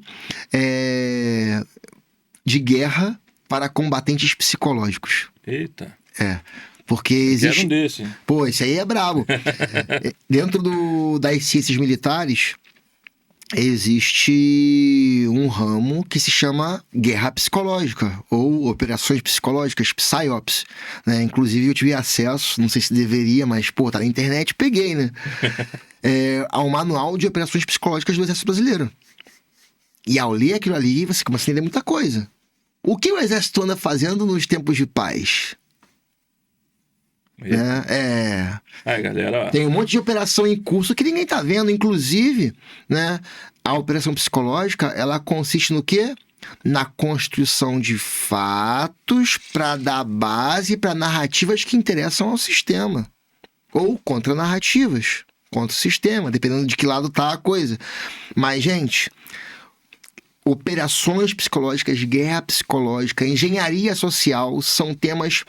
de guerra para combatentes psicológicos. Eita. Porque existe... um desse. Pô, esse aí é brabo. Dentro das ciências militares, existe um ramo que se chama guerra psicológica, ou operações psicológicas, PSYOPs, né? Inclusive eu tive acesso, não sei se deveria, mas tá na internet, peguei, né? Ao manual de operações psicológicas do Exército Brasileiro. E ao ler aquilo ali, você começa a entender muita coisa. O que o Exército anda fazendo nos tempos de paz? Galera, tem um monte de operação em curso que ninguém tá vendo. Inclusive, né, a operação psicológica, ela consiste no quê? Na construção de fatos para dar base para narrativas que interessam ao sistema. ou contra narrativas, contra o sistema, dependendo de que lado tá a coisa. Mas, gente, operações psicológicas, guerra psicológica, engenharia social são temas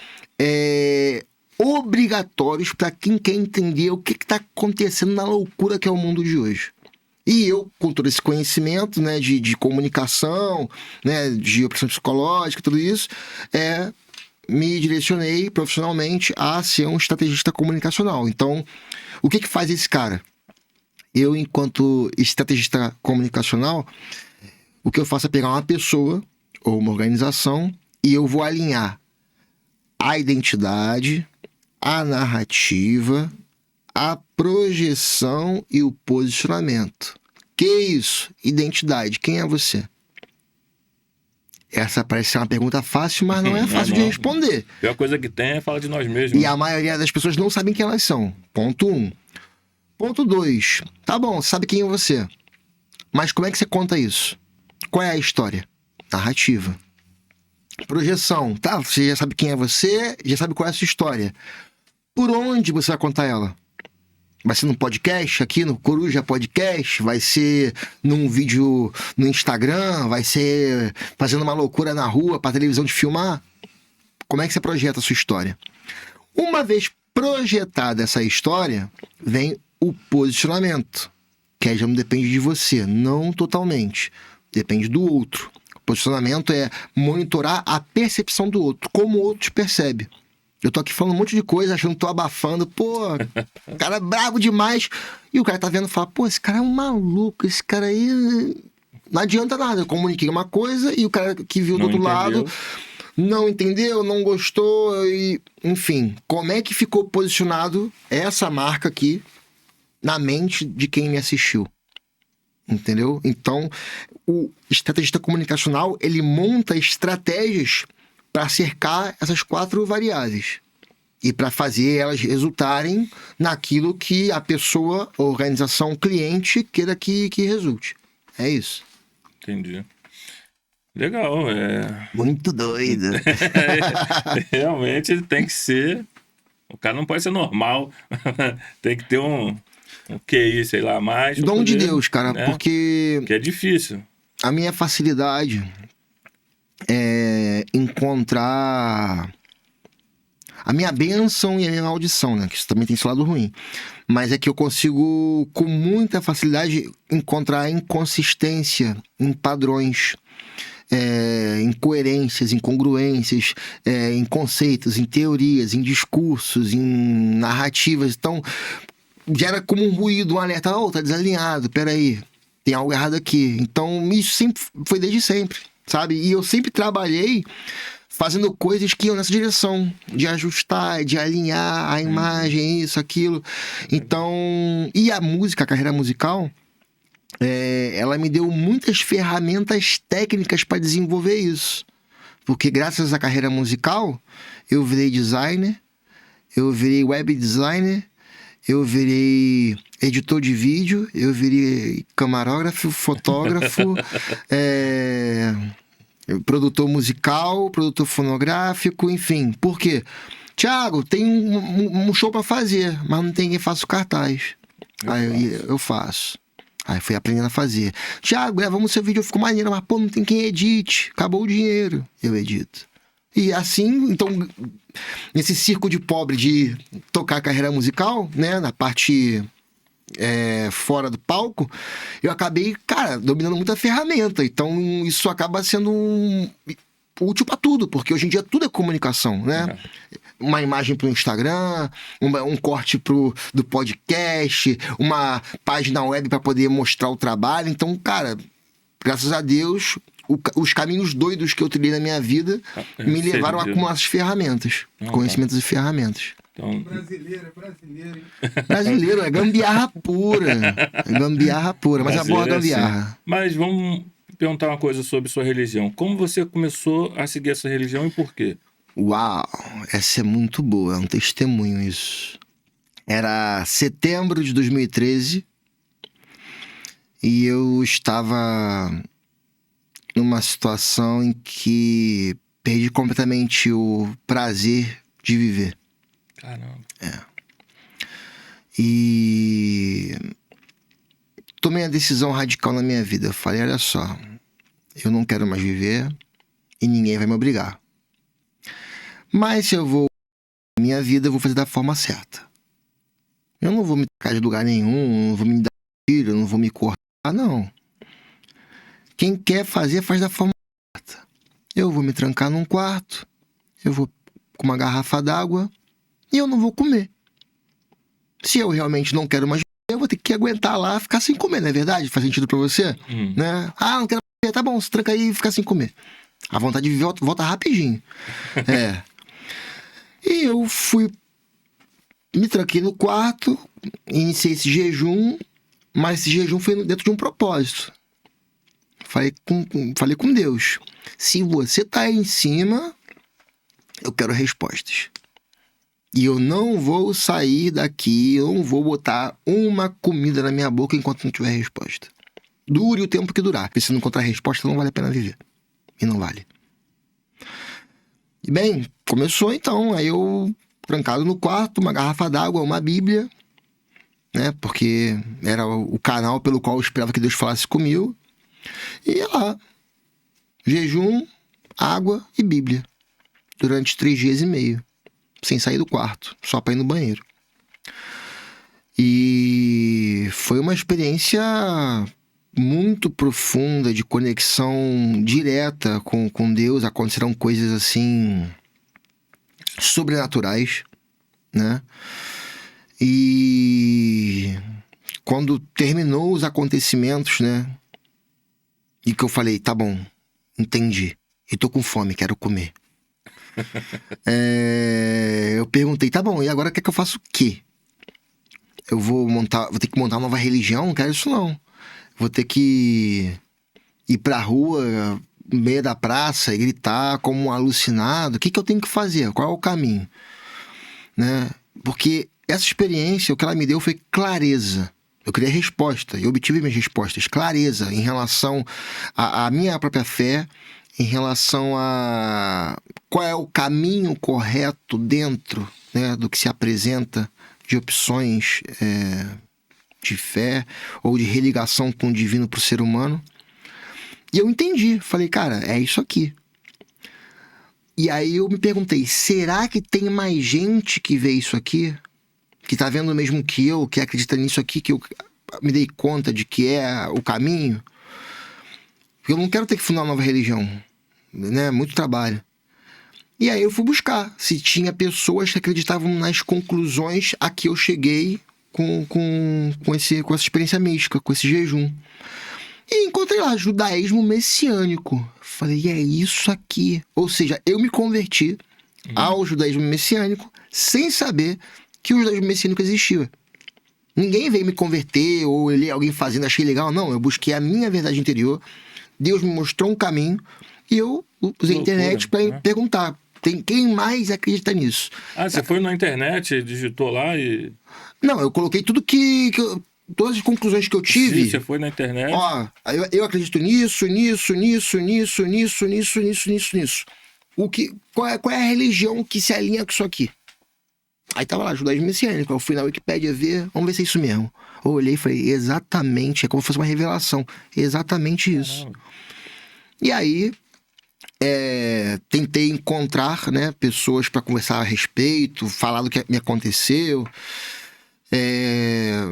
obrigatórios para quem quer entender o que está acontecendo na loucura que é o mundo de hoje. E eu, com todo esse conhecimento, né, de comunicação, né, de operação psicológica, tudo isso, me direcionei profissionalmente a ser um estrategista comunicacional. Então, o que faz esse cara? Eu, enquanto estrategista comunicacional, o que eu faço é pegar uma pessoa ou uma organização e eu vou alinhar a identidade, a narrativa, a projeção e o posicionamento. Que isso? Identidade. Quem é você? Essa parece ser uma pergunta fácil, mas não é fácil de responder. A pior coisa que tem é falar de nós mesmos. E a maioria das pessoas não sabem quem elas são. Ponto 1. Ponto 2. Tá bom, sabe quem é você. Mas como é que você conta isso? Qual é a história? Narrativa. Projeção. Tá, você já sabe quem é você, já sabe qual é a sua história. Por onde você vai contar ela? Vai ser num podcast aqui, no Coruja Podcast? Vai ser num vídeo no Instagram? Vai ser fazendo uma loucura na rua pra televisão de filmar? Como é que você projeta a sua história? Uma vez projetada essa história, vem o posicionamento, que aí já não depende de você, não totalmente. Depende do outro. O posicionamento é monitorar a percepção do outro, como o outro te percebe. Eu tô aqui falando um monte de coisa, achando que tô abafando. Pô, o cara é bravo demais. E o cara tá vendo e fala, pô, esse cara é um maluco, esse cara aí... Não adianta nada, eu comuniquei uma coisa e o cara que viu do outro lado não entendeu, não gostou, e enfim. Como é que ficou posicionado essa marca aqui na mente de quem me assistiu? Entendeu? Então, o estrategista comunicacional, ele monta estratégias para cercar essas 4 variáveis e para fazer elas resultarem naquilo que a pessoa, a organização, o cliente queira que resulte. É isso. Entendi. Legal, Muito doido. Realmente tem que ser... O cara não pode ser normal. Tem que ter um QI, sei lá, mais. Dom de Deus, cara, né? porque... Que é difícil. A minha facilidade é encontrar a minha bênção e a minha maldição, né? Que isso também tem esse lado ruim. Mas é que eu consigo, com muita facilidade, encontrar inconsistência em padrões, incoerências, incongruências, em conceitos, em teorias, em discursos, em narrativas. Então, gera como um ruído, um alerta. Oh, tá desalinhado, peraí, tem algo errado aqui. Então, isso sempre foi desde sempre, sabe? E eu sempre trabalhei fazendo coisas que iam nessa direção, de ajustar, de alinhar a imagem, isso, aquilo. Então, e a música, a carreira musical, ela me deu muitas ferramentas técnicas para desenvolver isso. Porque graças à carreira musical, eu virei designer, eu virei web designer, eu virei editor de vídeo, eu virei camarógrafo, fotógrafo, produtor musical, produtor fonográfico, enfim. Por quê? Thiago, tem um show pra fazer, mas não tem quem faça o cartaz. Aí eu faço. Aí fui aprendendo a fazer. Thiago, gravamos seu vídeo, ficou maneiro, mas pô, não tem quem edite. Acabou o dinheiro. Eu edito. E assim, então, nesse circo de pobre de tocar carreira musical, né, na parte fora do palco, eu acabei, cara, dominando muita ferramenta. Então, isso acaba sendo útil para tudo, porque hoje em dia tudo é comunicação, né? Uma imagem pro Instagram, um corte do podcast, uma página web para poder mostrar o trabalho. Então, cara, graças a Deus, os caminhos doidos que eu trilhei na minha vida me levaram a acumular essas ferramentas, conhecimentos e ferramentas. Então... Brasileiro, hein? Brasileiro, é gambiarra pura. É gambiarra pura, mas é boa gambiarra. Assim. Mas vamos perguntar uma coisa sobre sua religião. Como você começou a seguir essa religião e por quê? Uau, essa é muito boa, é um testemunho isso. Era setembro de 2013 e eu estava numa situação em que perdi completamente o prazer de viver. Caramba. E tomei a decisão radical na minha vida. Eu falei, olha só, eu não quero mais viver e ninguém vai me obrigar. Mas se eu vou minha vida, eu vou fazer da forma certa. Eu não vou me trocar de lugar nenhum, não vou me dar tiro, não vou me cortar, não. Quem quer fazer, faz da forma certa. Eu vou me trancar num quarto, eu vou com uma garrafa d'água e eu não vou comer. Se eu realmente não quero mais viver, eu vou ter que aguentar lá, ficar sem comer, não é verdade? Faz sentido pra você? Né? Ah, não quero viver, tá bom, se tranca aí e fica sem comer. A vontade de viver volta rapidinho. E eu me tranquei no quarto, iniciei esse jejum, mas esse jejum foi dentro de um propósito. Falei com Deus. Se você tá aí em cima, eu quero respostas. E eu não vou sair daqui, eu não vou botar uma comida na minha boca enquanto não tiver resposta. Dure o tempo que durar, porque se não encontrar resposta, não vale a pena viver. E não vale. E bem, começou então, aí eu trancado no quarto, uma garrafa d'água, uma Bíblia, né? Porque era o canal pelo qual eu esperava que Deus falasse comigo. E ia lá, jejum, água e Bíblia, durante 3 dias e meio, sem sair do quarto, só para ir no banheiro. E foi uma experiência muito profunda, de conexão direta com Deus. Aconteceram coisas assim sobrenaturais, né? E quando terminou os acontecimentos, né? E que eu falei, tá bom, entendi. E tô com fome, quero comer. Eu perguntei, tá bom, e agora quer que eu faça o quê? Eu vou ter que montar uma nova religião? Não quero isso não. Vou ter que ir pra rua, no meio da praça, e gritar como um alucinado. O que eu tenho que fazer? Qual é o caminho? Né? Porque essa experiência, o que ela me deu foi clareza. Eu queria resposta, eu obtive minhas respostas. Clareza em relação à minha própria fé, em relação a qual é o caminho correto dentro, né, do que se apresenta de opções de fé ou de religação com o divino para o ser humano. E eu entendi, falei, cara, é isso aqui. E aí eu me perguntei, será que tem mais gente que vê isso aqui? Que tá vendo o mesmo que eu, que acredita nisso aqui, que eu me dei conta de que é o caminho? Porque eu não quero ter que fundar uma nova religião, né? Muito trabalho. E aí eu fui buscar se tinha pessoas que acreditavam nas conclusões a que eu cheguei com essa experiência mística, com esse jejum. E encontrei lá, judaísmo messiânico. Falei, é isso aqui. Ou seja, eu me converti ao judaísmo messiânico sem saber que o judaísmo messiânico existia. Ninguém veio me converter ou alguém fazendo, achei legal. Não, eu busquei a minha verdade interior. Deus me mostrou um caminho e eu usei a internet para perguntar. Quem mais acredita nisso? Ah, você foi na internet, digitou lá e... Não, eu coloquei tudo todas as conclusões que eu tive. Sim, você foi na internet. Ó, eu acredito nisso. Qual é a religião que se alinha com isso aqui? Aí tava lá, judaísmo messiânico. Eu fui na Wikipédia ver, vamos ver se é isso mesmo. Eu olhei e falei, exatamente, é como se fosse uma revelação. Exatamente isso. Caramba. E aí, tentei encontrar, né, pessoas para conversar a respeito, falar do que me aconteceu.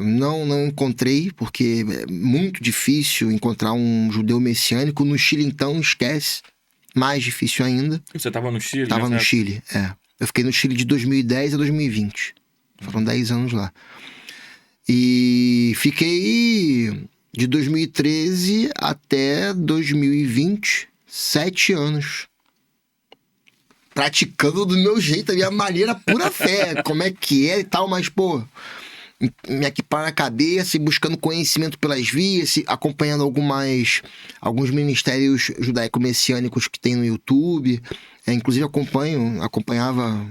Não encontrei, porque é muito difícil encontrar um judeu messiânico. No Chile, então, esquece. Mais difícil ainda. Você estava no Chile? Estava no Chile, Eu fiquei no Chile de 2010 a 2020. Foram 10 anos lá. E fiquei de 2013 até 2020, 7 anos. Praticando do meu jeito, a minha maneira, pura fé. Como é que é e tal, mas, pô... me equipar na cabeça e buscando conhecimento pelas vias, acompanhando alguns ministérios judaico-messiânicos que tem no YouTube. Inclusive acompanhava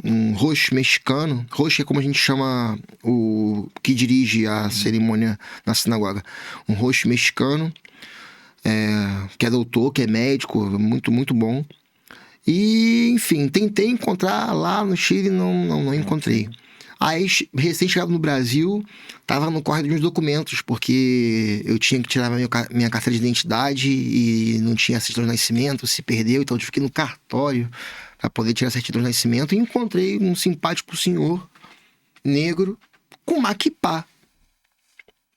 um rosh mexicano. Rosh é como a gente chama o que dirige a cerimônia na sinagoga. Um rosh mexicano, que é doutor, que é médico, muito, muito bom. E, enfim, tentei encontrar lá no Chile, não encontrei. Aí, recém-chegado no Brasil, tava no corre de uns documentos, porque eu tinha que tirar minha carteira de identidade e não tinha certidão de nascimento, se perdeu, então eu tive que ir no cartório para poder tirar a certidão de nascimento, e encontrei um simpático senhor negro com maquipá.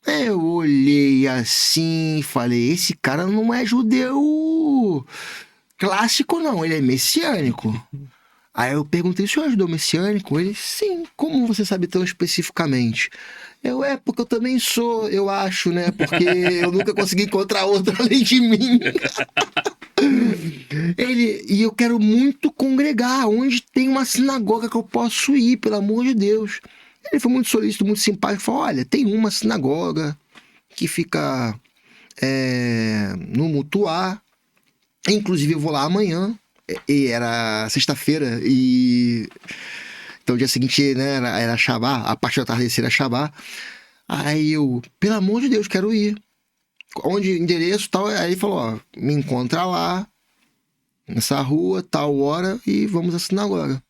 Eu olhei assim e falei, esse cara não é judeu clássico não, ele é messiânico. Aí eu perguntei, o senhor é judeu messiânico? Ele, sim, como você sabe tão especificamente? Porque eu também sou, eu acho, né? Porque eu nunca consegui encontrar outro além de mim. E eu quero muito congregar, onde tem uma sinagoga que eu posso ir, pelo amor de Deus. Ele foi muito solícito, muito simpático, falou, olha, tem uma sinagoga que fica no Mutuá, inclusive eu vou lá amanhã. E era sexta-feira, e então o dia seguinte, né, era Shabá, a parte da tarde era Shabá. Aí eu, pelo amor de Deus, quero ir. Onde, endereço, tal. Aí ele falou, ó, me encontra lá, nessa rua, tal hora, e vamos à sinagoga.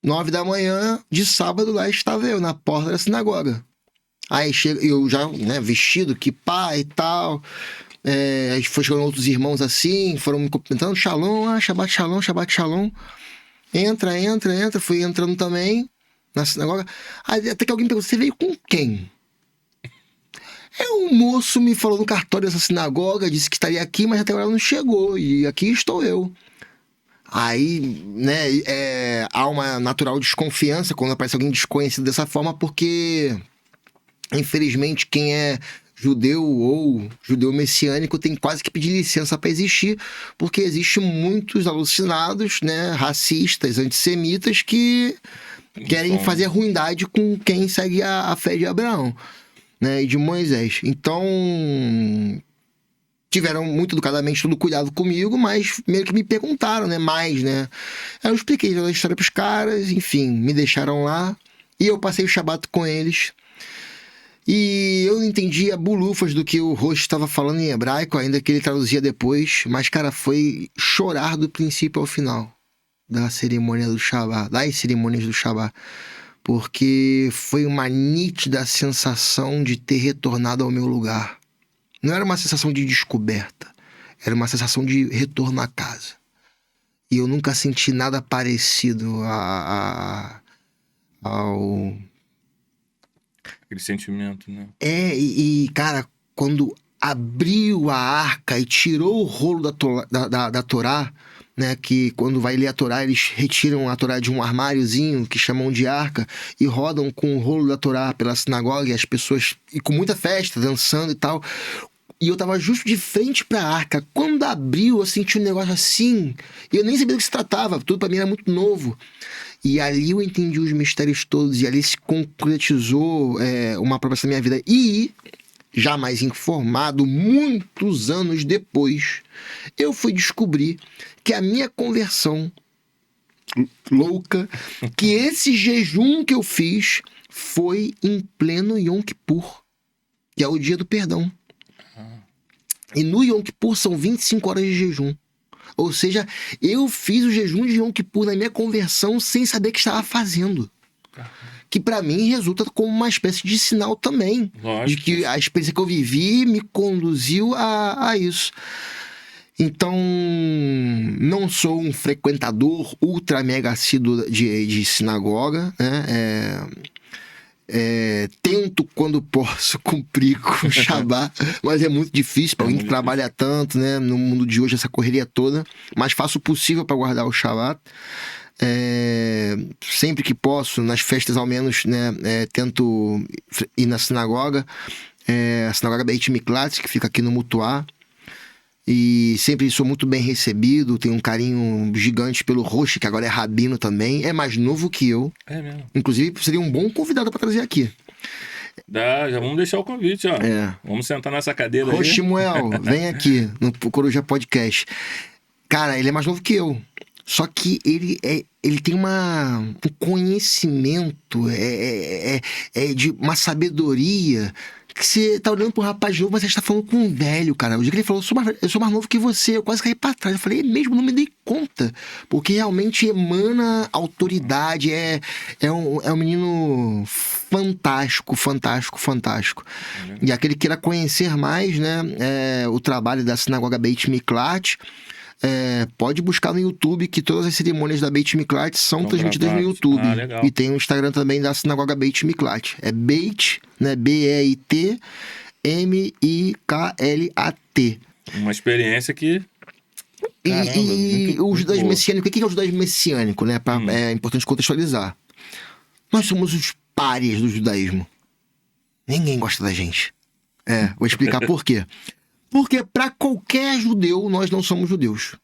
9 da manhã, de sábado, lá estava eu, na porta da sinagoga. Aí chega, eu já, né, vestido, kippá e tal. Aí foi chegando outros irmãos assim, foram me cumprimentando, shalom, Shabbat shalom, Shabbat shalom. Entra. Fui entrando também na sinagoga. Aí, até que alguém perguntou, você veio com quem? Um moço me falou no cartório dessa sinagoga, disse que estaria aqui, mas até agora não chegou, e aqui estou eu. Aí, né, há uma natural desconfiança quando aparece alguém desconhecido dessa forma, porque, infelizmente, quem é judeu ou judeu messiânico tem quase que pedir licença para existir, porque existem muitos alucinados, né, racistas, antissemitas, que querem fazer ruindade com quem segue a fé de Abraão, né, e de Moisés. Então, tiveram muito educadamente todo cuidado comigo, mas meio que me perguntaram, né, mais, né. Aí eu expliquei toda a história pros caras, enfim, me deixaram lá, e eu passei o Shabat com eles. E eu não entendia bulufas do que o Rosh estava falando em hebraico, ainda que ele traduzia depois. Mas, cara, foi chorar do princípio ao final das cerimônias do Shabbat. Porque foi uma nítida sensação de ter retornado ao meu lugar. Não era uma sensação de descoberta. Era uma sensação de retorno à casa. E eu nunca senti nada parecido ao... Aquele sentimento, né? Cara, quando abriu a arca e tirou o rolo da Torá, né? Que quando vai ler a Torá, eles retiram a Torá de um armáriozinho que chamam de arca e rodam com o rolo da Torá pela sinagoga, e as pessoas, e com muita festa, dançando e tal. E eu tava justo de frente pra arca. Quando abriu, eu senti um negócio assim, e eu nem sabia do que se tratava, tudo pra mim era muito novo. E ali eu entendi os mistérios todos, e ali se concretizou uma promessa da minha vida. E, já mais informado, muitos anos depois, eu fui descobrir que a minha conversão louca, que esse jejum que eu fiz foi em pleno Yom Kippur, que é o dia do perdão. E no Yom Kippur são 25 horas de jejum. Ou seja, eu fiz o jejum de Yom Kippur na minha conversão sem saber que estava fazendo. Que pra mim resulta como uma espécie de sinal também. Lógico. De que a experiência que eu vivi me conduziu a isso. Então, não sou um frequentador ultra mega assíduo de sinagoga, né? Tento, quando posso, cumprir com o Shabbat, mas é muito difícil para alguém que trabalha tanto, né, no mundo de hoje, essa correria toda, mas faço o possível para guardar o Shabbat. Sempre que posso, nas festas ao menos, né, tento ir na sinagoga, a sinagoga Beit Miklat, que fica aqui no Mutuá. E sempre sou muito bem recebido, tenho um carinho gigante pelo Rosh, que agora é rabino também, é mais novo que eu. É mesmo. Inclusive, seria um bom convidado para trazer aqui. Já vamos deixar o convite, ó. Vamos sentar nessa cadeira Rosh aí. Shmuel, vem aqui no Coruja Podcast. Cara, ele é mais novo que eu. Só que ele tem um conhecimento, de uma sabedoria que você tá olhando pro rapaz novo, mas você tá falando com um velho, cara. O dia que ele falou, eu sou mais novo que você, eu quase caí pra trás. Eu falei, é mesmo, não me dei conta. Porque realmente emana autoridade, é um menino fantástico, fantástico, fantástico. E aquele que queira conhecer mais, né, o trabalho da Sinagoga Beit Miklat, pode buscar no YouTube, que todas as cerimônias da Beit Miklat são transmitidas no YouTube. Legal. E tem o Instagram também da Sinagoga Beit Miklat. É Beit, né? BEIT MIKLAT. Uma experiência que... Caramba, E o muito judaísmo boa. messiânico, o que é o judaísmo messiânico, né? É importante contextualizar. Nós somos os párias do judaísmo. Ninguém gosta da gente. Vou explicar por quê. Porque para qualquer judeu, nós não somos judeus.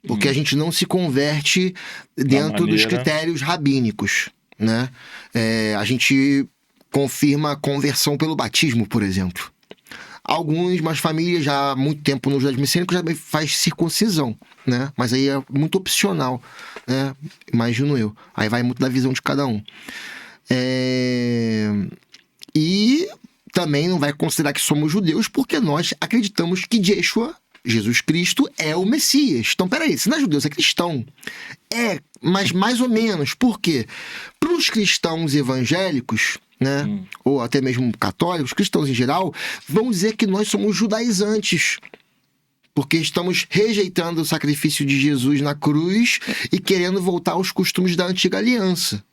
Porque a gente não se converte dentro dos critérios rabínicos, né? A gente confirma a conversão pelo batismo, por exemplo. Algumas famílias já há muito tempo no judaísmo messiânico já faz circuncisão, né? Mas aí é muito opcional, né? Imagino eu. Aí vai muito da visão de cada um. E também não vai considerar que somos judeus porque nós acreditamos que Yeshua, Jesus Cristo, é o Messias. Então, peraí, se não é judeu, você é cristão. Mas mais ou menos. Por quê? Para os cristãos evangélicos, né, ou até mesmo católicos, cristãos em geral, vão dizer que nós somos judaizantes. Porque estamos rejeitando o sacrifício de Jesus na cruz e querendo voltar aos costumes da antiga aliança.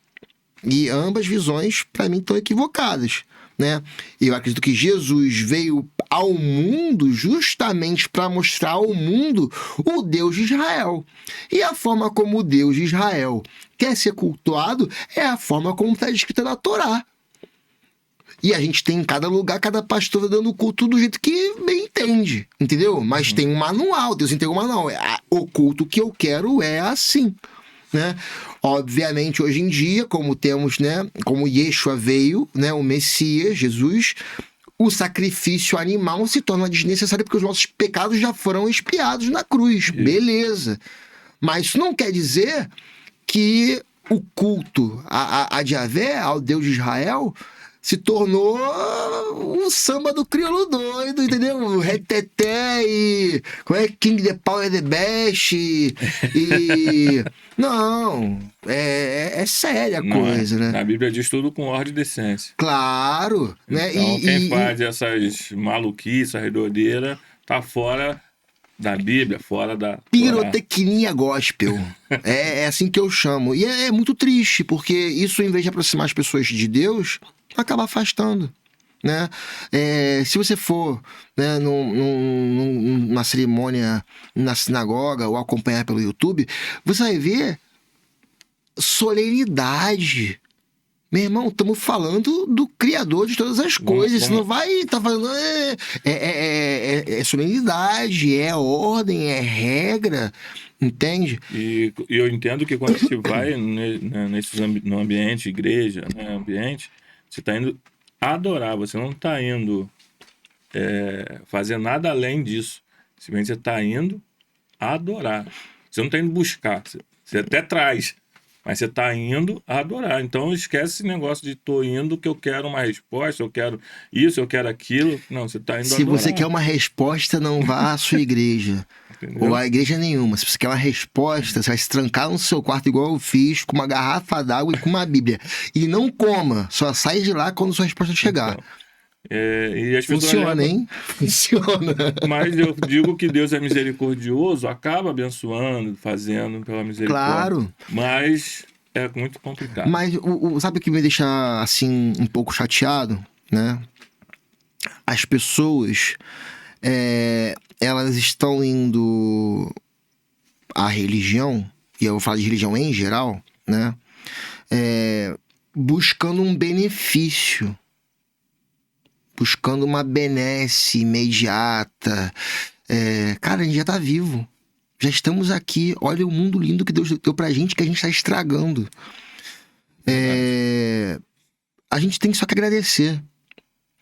E ambas visões, para mim, estão equivocadas, né? Eu acredito que Jesus veio ao mundo justamente para mostrar ao mundo o Deus de Israel. E a forma como o Deus de Israel quer ser cultuado é a forma como está escrita na Torá. E a gente tem em cada lugar, cada pastor dando culto do jeito que bem entende, entendeu? Mas tem um manual, Deus entregou um manual. O culto que eu quero é assim, né? Obviamente, hoje em dia, como temos, né, como Yeshua veio, né, o Messias, Jesus, o sacrifício animal se torna desnecessário porque os nossos pecados já foram expiados na cruz. Beleza. Mas isso não quer dizer que o culto a Yahvé, ao Deus de Israel, se tornou um samba do crioulo doido, entendeu? O reteté e... Como é? King the Power the Best e... Não, é séria a coisa, né? A Bíblia diz tudo com ordem e decência. Claro, né? Então, quem faz essas maluquices, essa doideira, tá fora da Bíblia, fora da... Pirotecnia gospel. É assim que eu chamo. E é muito triste, porque isso, em vez de aproximar as pessoas de Deus, acaba afastando, né? Se você for, né, numa cerimônia na sinagoga ou acompanhar pelo YouTube, você vai ver solenidade. Meu irmão, estamos falando do Criador de todas as coisas. Você não vai estar falando... É solenidade, é ordem, é regra, entende? E eu entendo que quando a gente vai no ambiente, igreja, né, ambiente, você está indo adorar, você não está indo fazer nada além disso. Simplesmente você está indo adorar. Você não está indo buscar, você até traz, mas você está indo adorar. Então esquece esse negócio de tô indo que eu quero uma resposta, eu quero isso, eu quero aquilo. Não, você está indo Se adorar. você quer uma resposta, não vá à sua igreja. Entendeu? Ou a igreja nenhuma. Se você quer uma resposta, você vai se trancar no seu quarto igual eu fiz, com uma garrafa d'água e com uma Bíblia. E não coma, só sai de lá quando sua resposta chegar. Então, e as pessoas Funciona, hein? Funciona. Mas eu digo que Deus é misericordioso, acaba abençoando, fazendo pela misericórdia. Claro. Mas é muito complicado. Mas sabe o que me deixa, assim, um pouco chateado, né? As pessoas... elas estão indo à religião, e eu vou falar de religião em geral, né? Buscando um benefício, buscando uma benesse imediata. Cara, a gente já tá vivo, já estamos aqui, olha o mundo lindo que Deus deu pra gente, que a gente tá estragando. A gente tem só que agradecer.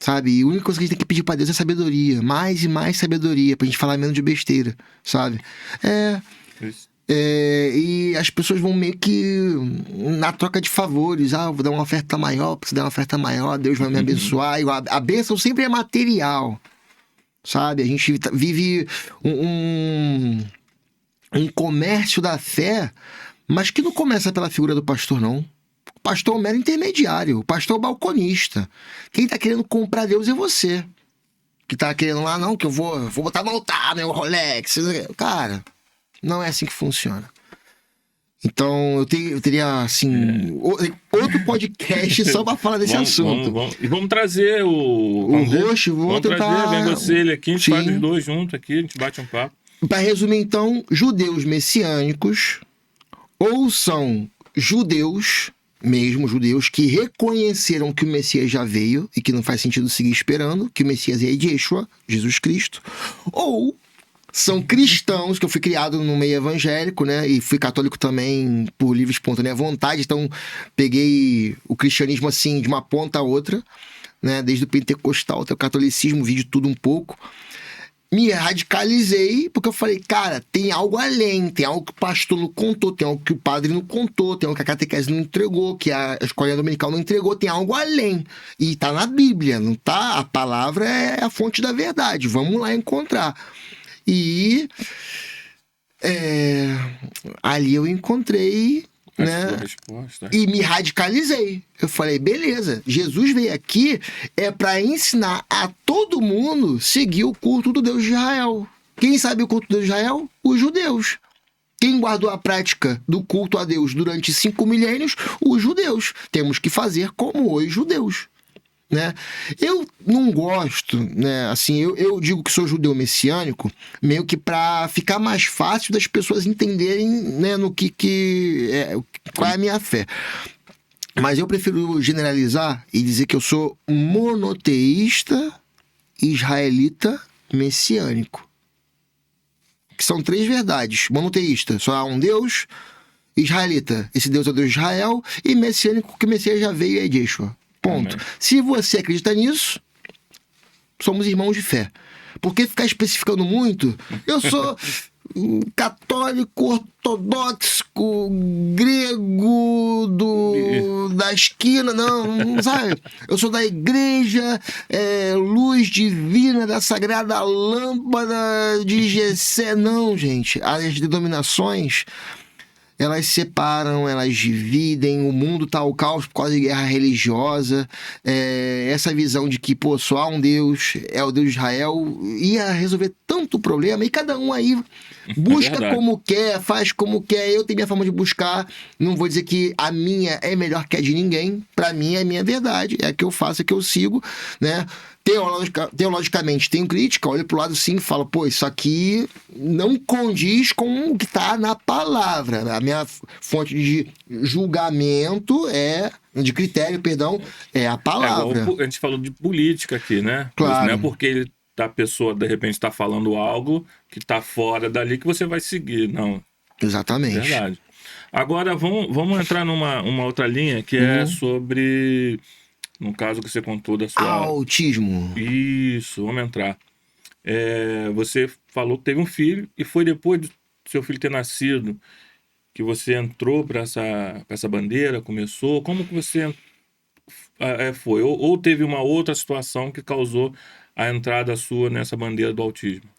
Sabe? E a única coisa que a gente tem que pedir pra Deus é sabedoria. Mais e mais sabedoria. Pra gente falar menos de besteira. Sabe? E as pessoas vão meio que na troca de favores. Eu vou dar uma oferta maior, porque se der uma oferta maior, Deus vai me abençoar. E a bênção sempre é material, sabe? A gente vive um comércio da fé, mas que não começa pela figura do pastor, não. O pastor é um mero intermediário, o pastor é o balconista. Quem tá querendo comprar Deus é você. Que tá querendo lá, não, que eu vou botar no altar, meu Rolex. Cara, não é assim que funciona. Então, eu teria, assim, outro podcast só pra falar desse assunto. Vamos trazer o host, vamos tentar... trazer, vem você, ele aqui, a gente Sim. faz os dois juntos aqui, a gente bate um papo. Para resumir, então, judeus messiânicos ou são judeus, mesmo judeus, que reconheceram que o Messias já veio e que não faz sentido seguir esperando, que o Messias é Yeshua, Jesus Cristo, ou são cristãos, que eu fui criado no meio evangélico, né, e fui católico também por livre e espontânea vontade, então peguei o cristianismo assim de uma ponta a outra, né, desde o pentecostal até o catolicismo, vi de tudo um pouco. Me radicalizei, porque eu falei, cara, tem algo além, tem algo que o pastor não contou, tem algo que o padre não contou, tem algo que a catequese não entregou, que a escola dominical não entregou, tem algo além. E tá na Bíblia, não tá? A palavra é a fonte da verdade, vamos lá encontrar. E ali eu encontrei, né, e me radicalizei. Eu falei, beleza, Jesus veio aqui para ensinar a todo mundo seguir o culto do Deus de Israel. Quem sabe o culto do Deus de Israel? Os judeus. Quem guardou a prática do culto a Deus durante 5 milênios? Os judeus. Temos que fazer como os judeus. Né? Eu não gosto, né? Assim, eu digo que sou judeu messiânico meio que para ficar mais fácil das pessoas entenderem, né, no qual é a minha fé. Mas eu prefiro generalizar e dizer que eu sou monoteísta, israelita, messiânico. Que são 3 verdades. Monoteísta, só há um Deus. Israelita, esse Deus é o Deus de Israel. E messiânico, que o Messias já veio, é Yeshua. Ponto. Amém. Se você acredita nisso, somos irmãos de fé. Porque ficar especificando muito, eu sou católico, ortodoxo, grego da esquina, não sabe? Eu sou da igreja, luz divina da sagrada lâmpada de Jessé. Não, gente. As denominações, elas separam, elas dividem, o mundo tá ao caos por causa de guerra religiosa. Essa visão de que, só há um Deus, é o Deus de Israel, ia resolver tanto problema, e cada um aí busca como quer, faz como quer. Eu tenho minha forma de buscar, não vou dizer que a minha é melhor que a de ninguém, pra mim é a minha verdade, é a que eu faço, é a que eu sigo, né? Teologicamente tenho crítica, olho pro lado sim e falo, isso aqui não condiz com o que tá na palavra. A minha fonte de julgamento de critério, perdão, é a palavra. A gente falou de política aqui, né? Claro. Não é porque a pessoa, de repente, está falando algo que está fora dali que você vai seguir, não. Exatamente. Verdade. Agora, vamos entrar numa outra linha que é sobre... No caso que você contou da sua... Autismo. Isso, vamos entrar. Você falou que teve um filho e foi depois do seu filho ter nascido que você entrou para essa bandeira, começou. Como que você foi? Ou teve uma outra situação que causou a entrada sua nessa bandeira do autismo?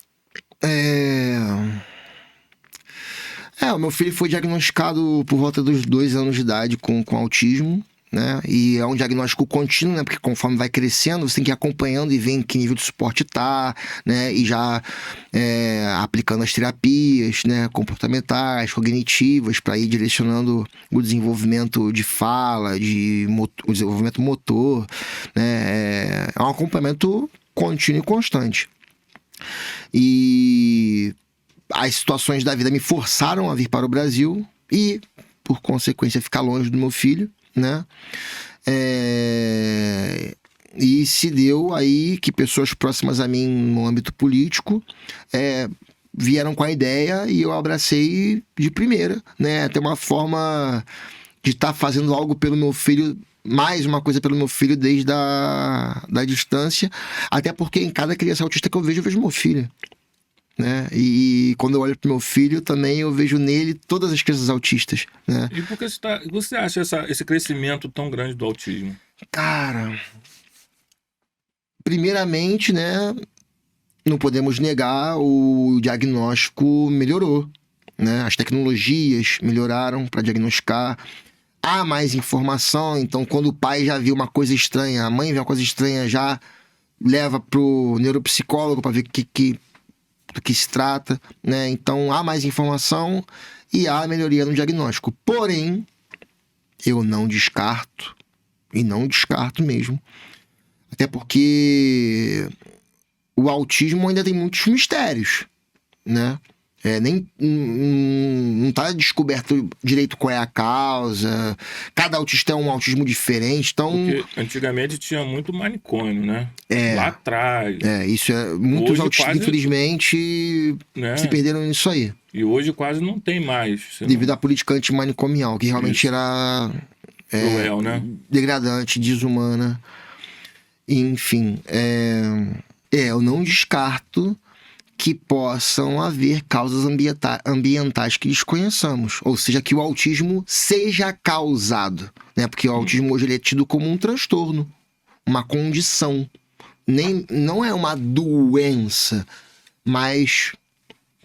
O meu filho foi diagnosticado por volta dos 2 anos de idade com autismo. Né? E é um diagnóstico contínuo, né? Porque conforme vai crescendo, você tem que ir acompanhando e ver em que nível de suporte tá, né? E já aplicando as terapias, né? Comportamentais, cognitivas, para ir direcionando o desenvolvimento de fala, o desenvolvimento motor, né? É um acompanhamento contínuo e constante. E as situações da vida me forçaram a vir para o Brasil e, por consequência, ficar longe do meu filho, né? E se deu aí que pessoas próximas a mim no âmbito político vieram com a ideia e eu abracei de primeira, né? Até uma forma de estar fazendo algo pelo meu filho, mais uma coisa pelo meu filho desde da distância, até porque em cada criança autista que eu vejo meu filho. né? E quando eu olho pro meu filho, também eu vejo nele todas as crianças autistas, né? E por que você acha esse crescimento tão grande do autismo? Cara, primeiramente, né, não podemos negar, o diagnóstico melhorou, né? As tecnologias melhoraram para diagnosticar. Há mais informação, então quando o pai já viu uma coisa estranha, a mãe vê uma coisa estranha, já leva pro neuropsicólogo para ver do que se trata, né? Então há mais informação e há melhoria no diagnóstico. Porém, eu não descarto, e não descarto mesmo, até porque o autismo ainda tem muitos mistérios, né? Nem não está descoberto direito qual é a causa. Cada autista é um autismo diferente, então... Porque antigamente tinha muito manicômio, né? Lá atrás. Isso é... Muitos Hoje autistas, quase, infelizmente, né? se perderam nisso aí. E hoje quase não tem mais. Devido à política antimanicomial, que realmente era... cruel, né? Degradante, desumana. Enfim, eu não descarto que possam haver causas ambientais que desconheçamos. Ou seja, que o autismo seja causado, né? Porque o autismo hoje ele é tido como um transtorno, uma condição. Não é uma doença, mas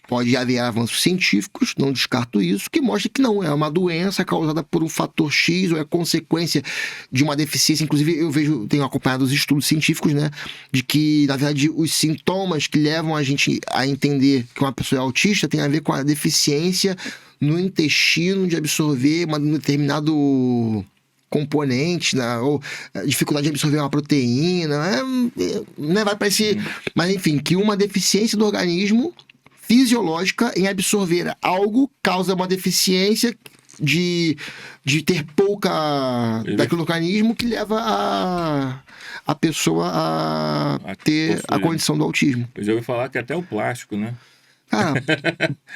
pode haver avanços científicos, não descarto isso, que mostra que não é uma doença causada por um fator X ou é consequência de uma deficiência. Inclusive, tenho acompanhado os estudos científicos, né, de que, na verdade, os sintomas que levam a gente a entender que uma pessoa é autista tem a ver com a deficiência no intestino de absorver um determinado componente, né, ou dificuldade de absorver uma proteína, né, vai para esse... Mas, enfim, que uma deficiência do organismo fisiológica em absorver algo causa uma deficiência de ter pouca daquele organismo que leva a pessoa a ter a condição do autismo. Eu já ouvi falar que até o plástico, né? Cara,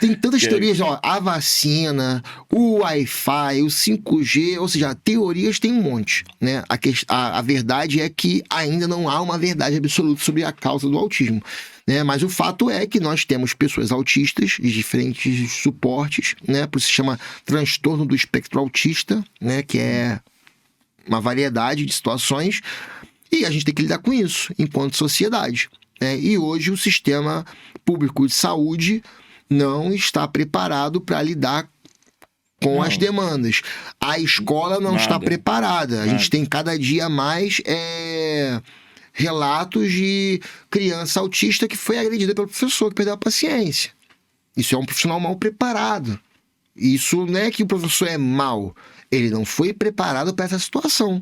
tem tantas teorias, ó, a vacina, o Wi-Fi, o 5G, ou seja, teorias tem um monte, né? A verdade é que ainda não há uma verdade absoluta sobre a causa do autismo, né? Mas o fato é que nós temos pessoas autistas de diferentes suportes, né? Por isso se chama transtorno do espectro autista, né? Que é uma variedade de situações e a gente tem que lidar com isso enquanto sociedade. E hoje o sistema público de saúde não está preparado para lidar com as demandas. A escola não está preparada. A gente tem cada dia mais relatos de criança autista que foi agredida pelo professor, que perdeu a paciência. Isso é um profissional mal preparado. Isso não é que o professor é mau. Ele não foi preparado para essa situação.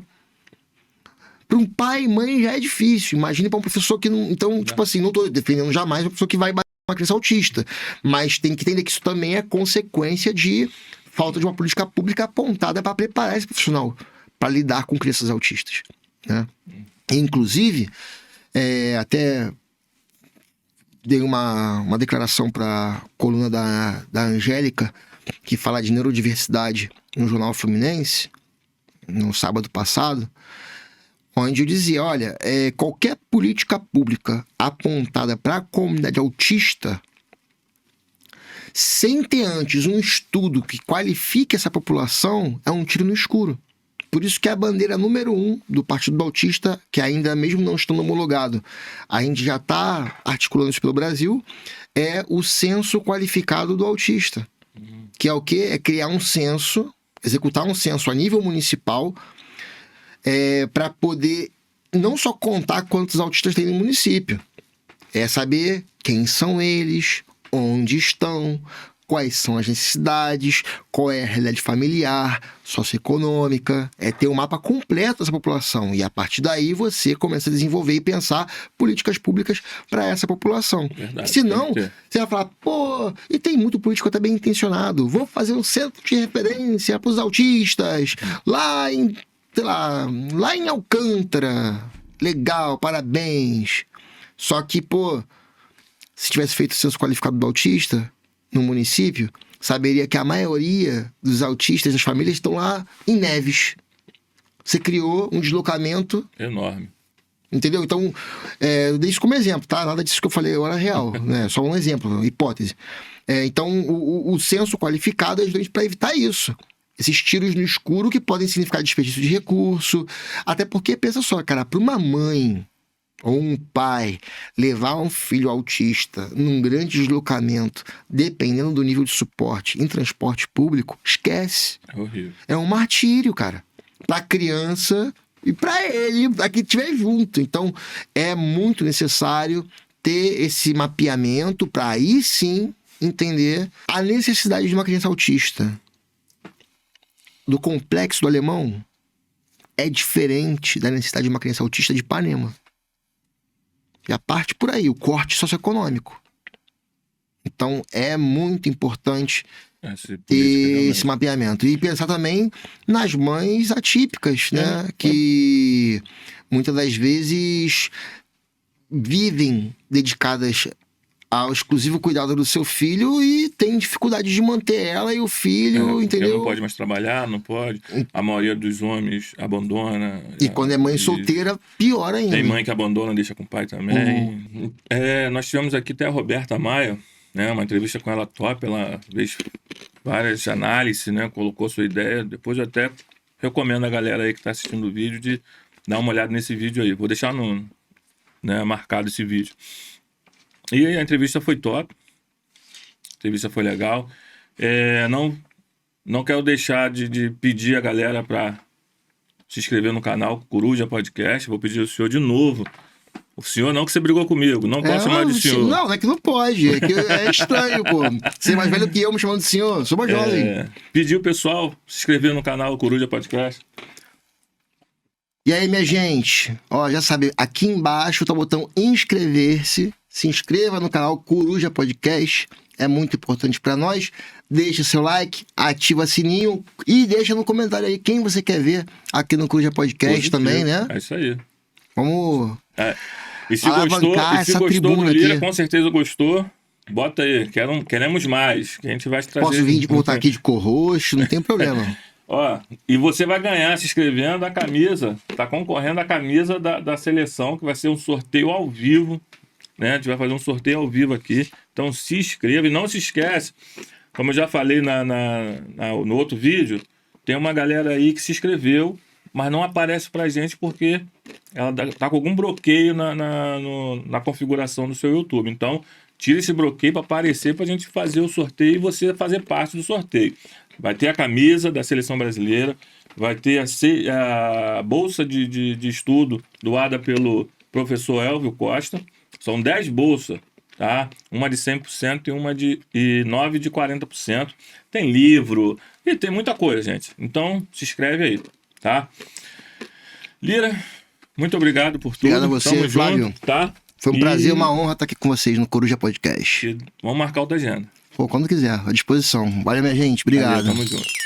Para um pai e mãe já é difícil. Imagine para um professor que não... Então, tipo assim, não estou defendendo jamais uma pessoa que vai bater uma criança autista. Mas tem que entender que isso também é consequência de falta de uma política pública apontada para preparar esse profissional para lidar com crianças autistas, né? Inclusive, até dei uma declaração para a coluna da Angélica, que fala de neurodiversidade no Jornal Fluminense, no sábado passado, onde eu dizia, olha, qualquer política pública apontada para a comunidade autista, sem ter antes um estudo que qualifique essa população, é um tiro no escuro. Por isso que a bandeira número 1 do Partido do Autista, que ainda mesmo não estando homologado, a gente já está articulando isso pelo Brasil, é o censo qualificado do autista. Que é o quê? É criar um censo, executar um censo a nível municipal, para poder não só contar quantos autistas tem no município, é saber quem são eles, onde estão, quais são as necessidades, qual é a realidade familiar, socioeconômica, ter um mapa completo dessa população. E a partir daí você começa a desenvolver e pensar políticas públicas para essa população. Verdade, senão, você vai falar, pô, e tem muito político até bem intencionado, vou fazer um centro de referência para os autistas, lá em Alcântara, legal, parabéns. Só que, pô, se tivesse feito o censo qualificado do autista no município, saberia que a maioria dos autistas, das famílias, estão lá em Neves. Você criou um deslocamento enorme. Entendeu? Então, eu dei isso como exemplo, tá? Nada disso que eu falei agora é real, né? Só um exemplo, hipótese. Então, o senso qualificado ajuda a gente para evitar isso. Esses tiros no escuro que podem significar desperdício de recurso. Até porque, pensa só, cara, para uma mãe ou um pai levar um filho autista num grande deslocamento, dependendo do nível de suporte em transporte público, esquece. É horrível. É um martírio, cara. Pra criança e pra ele, pra quem estiver junto. Então, é muito necessário ter esse mapeamento para aí sim entender a necessidade de uma criança autista. Do complexo do alemão é diferente da necessidade de uma criança autista de Ipanema. Já parte por aí, o corte socioeconômico. Então, é muito importante ter esse mapeamento. E pensar também nas mães atípicas, né? Que muitas das vezes vivem dedicadas ao exclusivo cuidado do seu filho e tem dificuldade de manter ela e o filho, entendeu? Não pode mais trabalhar, não pode. A maioria dos homens abandona. E quando é mãe solteira, pior ainda. Tem mãe que abandona, deixa com o pai também. Nós tivemos aqui até a Roberta Maia, né? Uma entrevista com ela top, ela fez várias análises, né? Colocou sua ideia. Depois eu até recomendo a galera aí que está assistindo o vídeo de dar uma olhada nesse vídeo aí. Vou deixar marcado esse vídeo. E a entrevista foi top. A entrevista foi legal. Não quero deixar de pedir a galera para se inscrever no canal Coruja Podcast. Vou pedir ao senhor de novo. O senhor não, que você brigou comigo. Não posso chamar de senhor. Não é que não pode. É que é estranho, pô. Você é mais velho que eu me chamando de senhor. Sou mais jovem. Pedir o pessoal se inscrever no canal Coruja Podcast. E aí, minha gente, ó, já sabe, aqui embaixo tá o botão inscrever-se. Se inscreva no canal Coruja Podcast, é muito importante para nós. Deixa seu like, ativa o sininho e deixa no comentário aí quem você quer ver aqui no Coruja Podcast também, né? É isso aí. Vamos E se gostou do Lira, com certeza gostou, bota aí, queremos mais, que a gente vai trazer. Posso vir voltar aqui de co-host, não tem problema. Ó, e você vai ganhar se inscrevendo a camisa, tá concorrendo à camisa da seleção, que vai ser um sorteio ao vivo, né? A gente vai fazer um sorteio ao vivo aqui. Então se inscreva e não se esquece, como eu já falei no outro vídeo, tem uma galera aí que se inscreveu, mas não aparece pra gente porque ela tá com algum bloqueio na configuração do seu YouTube. Então, tira esse bloqueio para aparecer pra gente fazer o sorteio e você fazer parte do sorteio. Vai ter a camisa da Seleção Brasileira, vai ter a bolsa de estudo doada pelo professor Elvio Costa. São 10 bolsas, tá? Uma de 100% e 9 de 40%. Tem livro e tem muita coisa, gente. Então, se inscreve aí, tá? Lira, muito obrigado por tudo. Obrigado a você, Tamo Flávio. junto, tá? Foi um prazer, uma honra estar aqui com vocês no Coruja Podcast. Vamos marcar outra agenda. Pô, quando quiser, à disposição. Valeu, minha gente. Obrigado. Valeu, tamo junto.